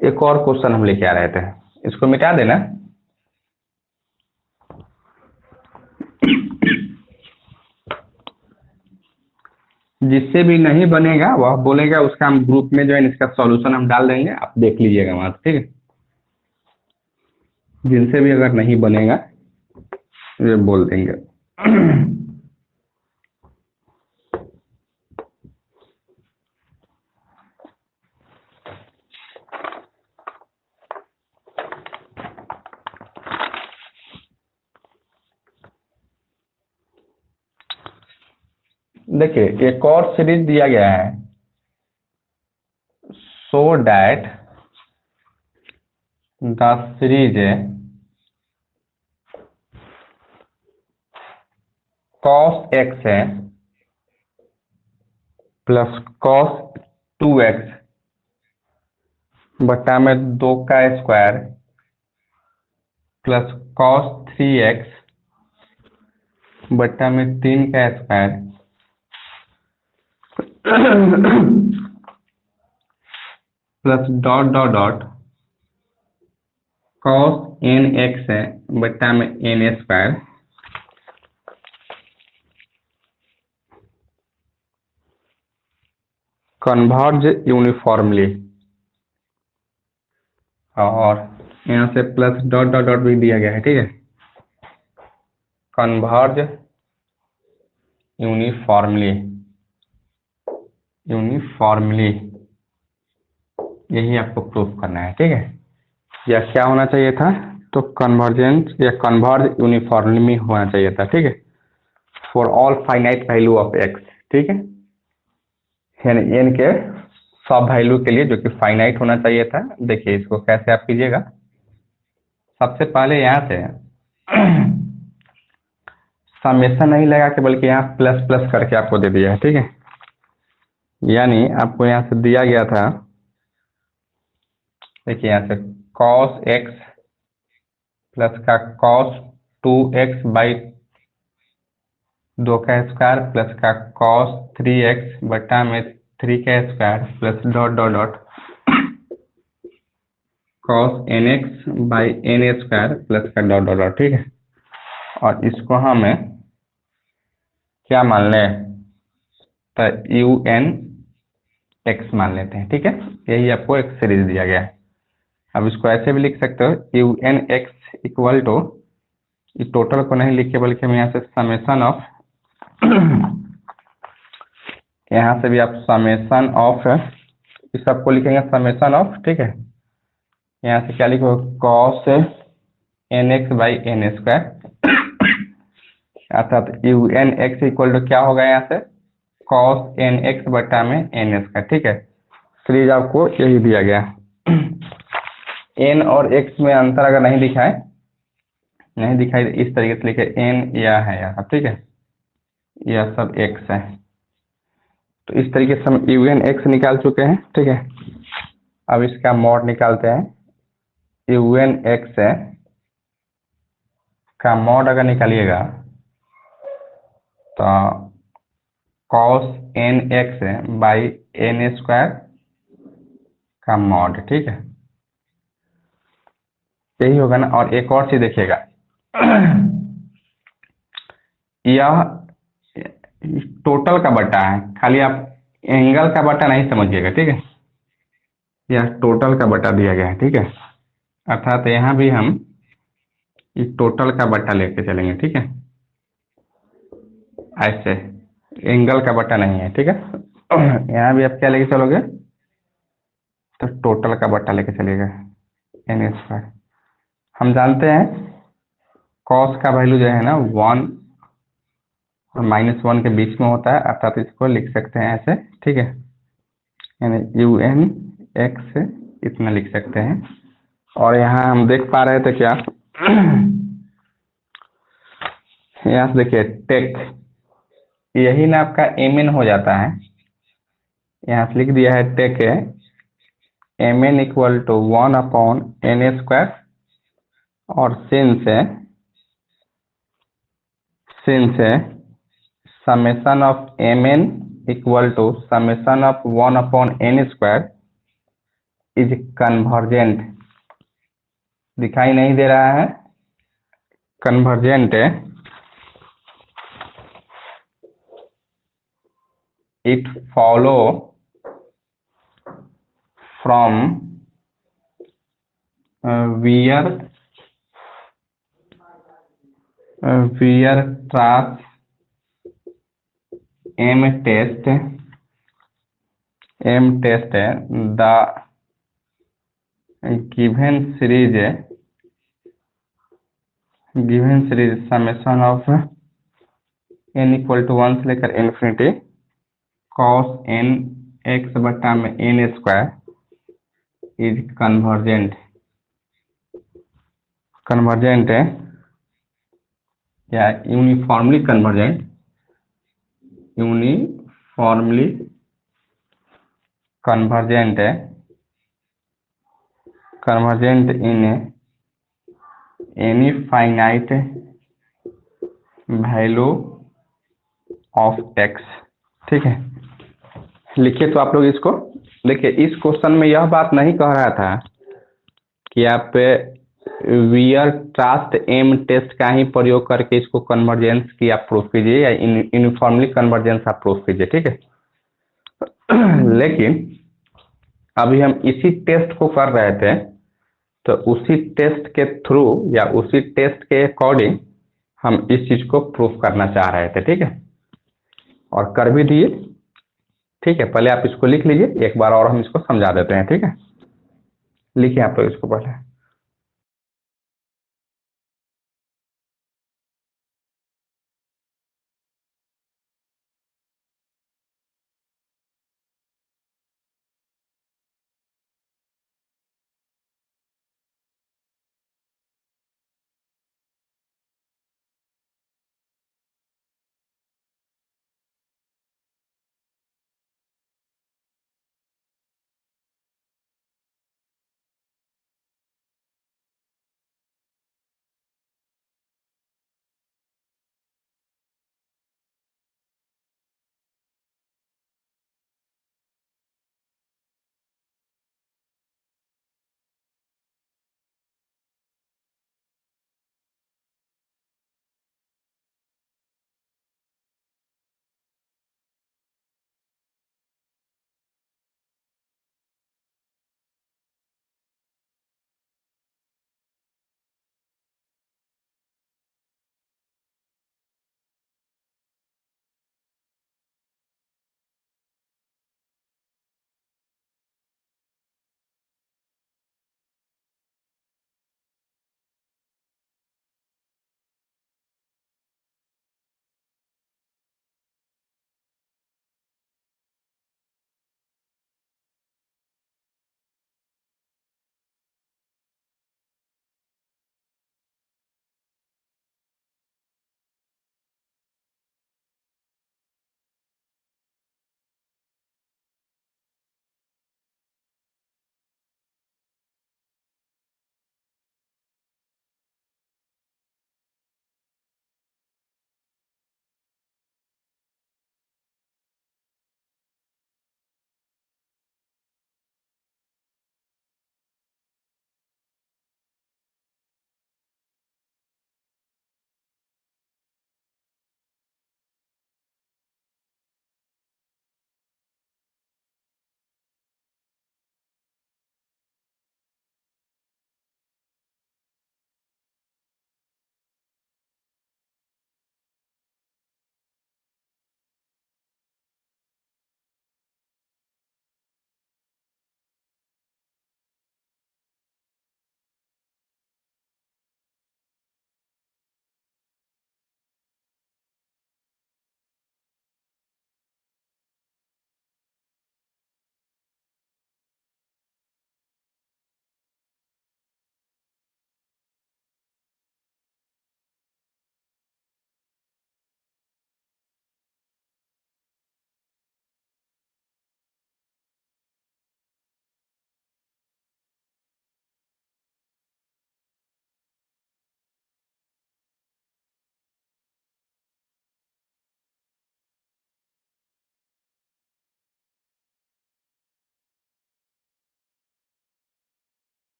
एक और क्वेश्चन हम लेके आ रहे थे, इसको मिटा देना। जिससे भी नहीं बनेगा वह बोलेगा, उसका हम ग्रुप में जो है इसका सॉल्यूशन हम डाल देंगे, आप देख लीजिएगा वहां से, ठीक है। जिनसे भी अगर नहीं बनेगा ये बोल देंगे। देखिए एक और सीरीज दिया गया है, so that the series cos x है प्लस cos 2x बटा में 2 का स्क्वायर प्लस cos 3x बटा में 3 का square plus dot dot dot cos nx है बटा में n², कन्वर्ज यूनिफॉर्मली। और यहाँ से प्लस डॉट डॉट डॉट भी दिया गया है, ठीक है। कन्वर्ज यूनिफॉर्मली, यही आपको प्रूफ करना है, ठीक है। या क्या होना चाहिए था, तो कन्वर्जेंस या कन्वर्ज यूनिफॉर्मली होना चाहिए था, ठीक है, for all finite value of x, ठीक है, यानी n के सब वैल्यू के लिए जो कि फाइनाइट होना चाहिए था। देखिए इसको कैसे आप कीजिएगा, सबसे पहले यहाँ से समेशन नहीं लगा के बल्कि यहाँ प्लस प्लस करके आपको दे दिया है, ठीक है। यानी आपको यहाँ से दिया गया था, देखिए यहाँ से cos x प्लस का cos 2x बाई 2 का स्क्वायर प्लस का cos 3x बटा में 3 का square plus dot dot dot cos nx by n square plus का डॉट डॉट डॉट, ठीक है। और इसको हमें क्या मान लें, तो un x मान लेते हैं, ठीक है। यही आपको एक सीरीज दिया गया है। अब इसको ऐसे भी लिख सकते हो un x इक्वल टू, इस टोटल को नहीं लिखे बल्कि हम यहाँ से समेशन ऑफ यहाँ से भी आप समेशन ऑफ इस सबको लिखेंगे समेशन ऑफ, ठीक है। यहाँ से क्या लिखो, cos nx by n square अर्थात un x इक्वल टू क्या होगा यहाँ से cos nx बटा में n स्क्वायर, ठीक है। सीरीज आपको यही दिया गया। n और x में अंतर अगर नहीं दिखाए, नहीं दिखाई, इस तरीके से लिखे n यह है यहाँ, ठीक है, यह सब x है। तो इस तरीके से हम un x निकाल चुके हैं, ठीक है। अब इसका मॉड निकालते हैं। un x का मॉड अगर निकालिएगा तो cos nx by n square का मॉड, ठीक है, यही होगा ना। और एक और चीज देखिएगा, यह टोटल का बटा है, खाली आप एंगल का बटा नहीं समझिएगा, ठीक है। यह टोटल का बटा दिया गया है, ठीक है। अर्थात यहाँ भी हम इस टोटल का बटा लेके चलेंगे, ठीक है। ऐसे एंगल का बटा नहीं है, ठीक है। यहाँ भी आप क्या लेके चलोगे, तो टोटल का बटा लेके चलिएगा n स्क्वायर। हम जानते हैं cos का वैल्यू जो है ना 1 और -1 के बीच में होता है, अर्थात इसको लिख सकते हैं ऐसे, ठीक है। यानी un x इतना लिख सकते हैं। और यहाँ हम देख पा रहे थे क्या, यहाँ से देखिए टेक, यही ना आपका mn हो जाता है। यहाँ से लिख दिया है take mn equal to 1 upon n square, और since summation of mn equal to summation of 1 upon n square is convergent, दिखाई नहीं दे रहा है, कन्वर्जेंट है। It follows from Weierstrass m test the given series summation of n equal to 1 से लेकर infinity cos n x बटा में n स्क्वायर इज कन्वर्जेंट है या uniformly convergent in any finite value of x, ठीक है। लिखिए तो आप लोग इसको, देखिए इस क्वेश्चन में यह बात नहीं कह रहा था कि आप वियर ट्रास्ट एम टेस्ट का ही प्रयोग करके इसको कन्वर्जेंस की आप प्रूफ कीजिए या यूनिफॉर्मली कन्वर्जेंस आप प्रूफ कीजिए, ठीक है। लेकिन अभी हम इसी टेस्ट को कर रहे थे, तो उसी टेस्ट के थ्रू या उसी टेस्ट के अकॉर्डिंग हम इस चीज को प्रूफ करना चाह रहे थे, ठीक है। और कर भी दिए, ठीक है। पहले आप इसको लिख लीजिए, एक बार और हम इसको समझा देते हैं, ठीक है। लिखिए आप लोग इसको पहले।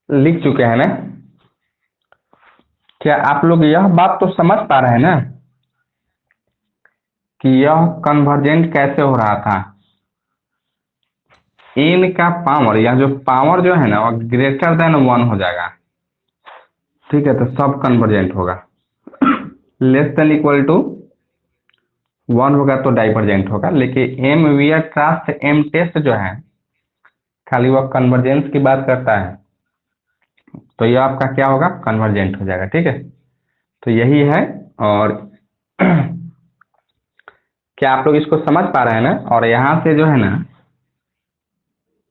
लिख चुके हैं ना? क्या आप लोग यह बात तो समझ पा रहे हैं ना कि यह कन्वर्जेंट कैसे हो रहा था? n का पावर या जो पावर जो है ना वो ग्रेटर देन 1 हो जाएगा, ठीक है? तो सब कन्वर्जेंट होगा। लेस देन इक्वल टू 1 होगा तो डाइवर्जेंट होगा। लेकिन M Weierstrass M test जो है खाली वह कन्वर्जेंस की बात करता है, तो यह आपका क्या होगा? कन्वर्जेंट हो जाएगा, ठीक है? तो यही है। और क्या आप लोग इसको समझ पा रहे हैं ना? और यहाँ से जो है ना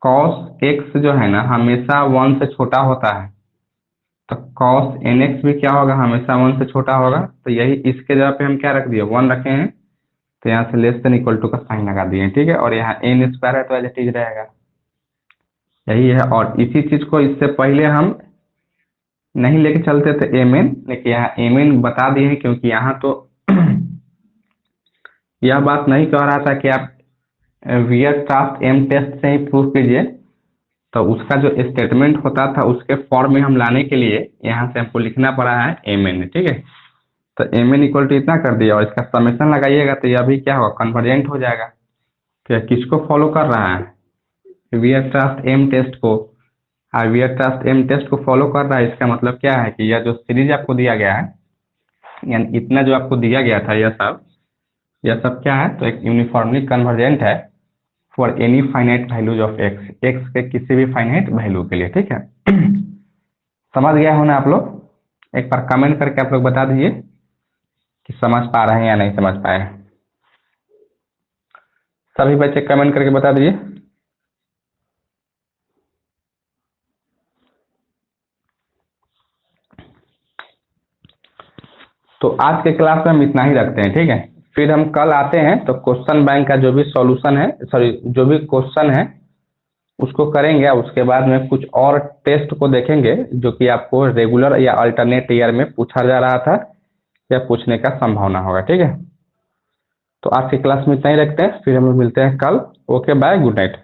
cos x जो है ना हमेशा 1 से छोटा होता है, तो cos nx भी क्या होगा? हमेशा 1 से छोटा होगा। तो यही इसके जगह पे हम क्या रख दिए? 1 रखे हैं, तो यहाँ से लेस देन इक्वल टू का साइन लगा दिए, ठीक है? और यहाँ n स्क्वायर है तो एज इट इज रहेगा, यही है। और इसी चीज को इससे पहले हम नहीं लेके चलते थे mn, लेकिन यहाँ mn बता दिए हैं क्योंकि यहाँ तो यह बात नहीं कह रहा था कि आप वियर ट्रास्ट एम टेस्ट से ही प्रूफ कीजिए, तो उसका जो स्टेटमेंट होता था उसके फॉर्म में हम लाने के लिए यहाँ से हमको लिखना पड़ा है mn, ठीक है? तो mn इक्वल टू इतना कर दिया और इसका समेशन लगाइएगा तो यह भी क्या होगा? कन्वर्जेंट हो जाएगा। तो यह किसको फॉलो कर रहा है? वियर ट्रास्ट एम टेस्ट को। वियर ट्रास्ट एम टेस्ट को फॉलो कर रहा है, इसका मतलब क्या है कि यह जो सीरीज आपको दिया गया है, यानी इतना जो आपको दिया गया था यह सब क्या है? तो एक यूनिफॉर्मली कन्वर्जेंट है for any finite values of x, x के किसी भी फाइनाइट वैल्यू के लिए, ठीक है? समझ गया हो ना आप लोग? एक बार कमेंट करके आप लोग बता दीजिए कि समझ पा रहे हैं या नहीं समझ पाए। सभी बच्चे कमेंट करके बता दीजिए। तो आज के क्लास में हम इतना ही रखते हैं, ठीक है? फिर हम कल आते हैं तो क्वेश्चन बैंक का जो भी सॉल्यूशन है, सॉरी जो भी क्वेश्चन है उसको करेंगे। उसके बाद में कुछ और टेस्ट को देखेंगे जो कि आपको रेगुलर या अल्टरनेट ईयर में पूछा जा रहा था या पूछने का संभावना होगा, ठीक है? तो आज की क्लास में इतना ही रखते हैं, फिर हम मिलते हैं कल। Okay, bye, good night.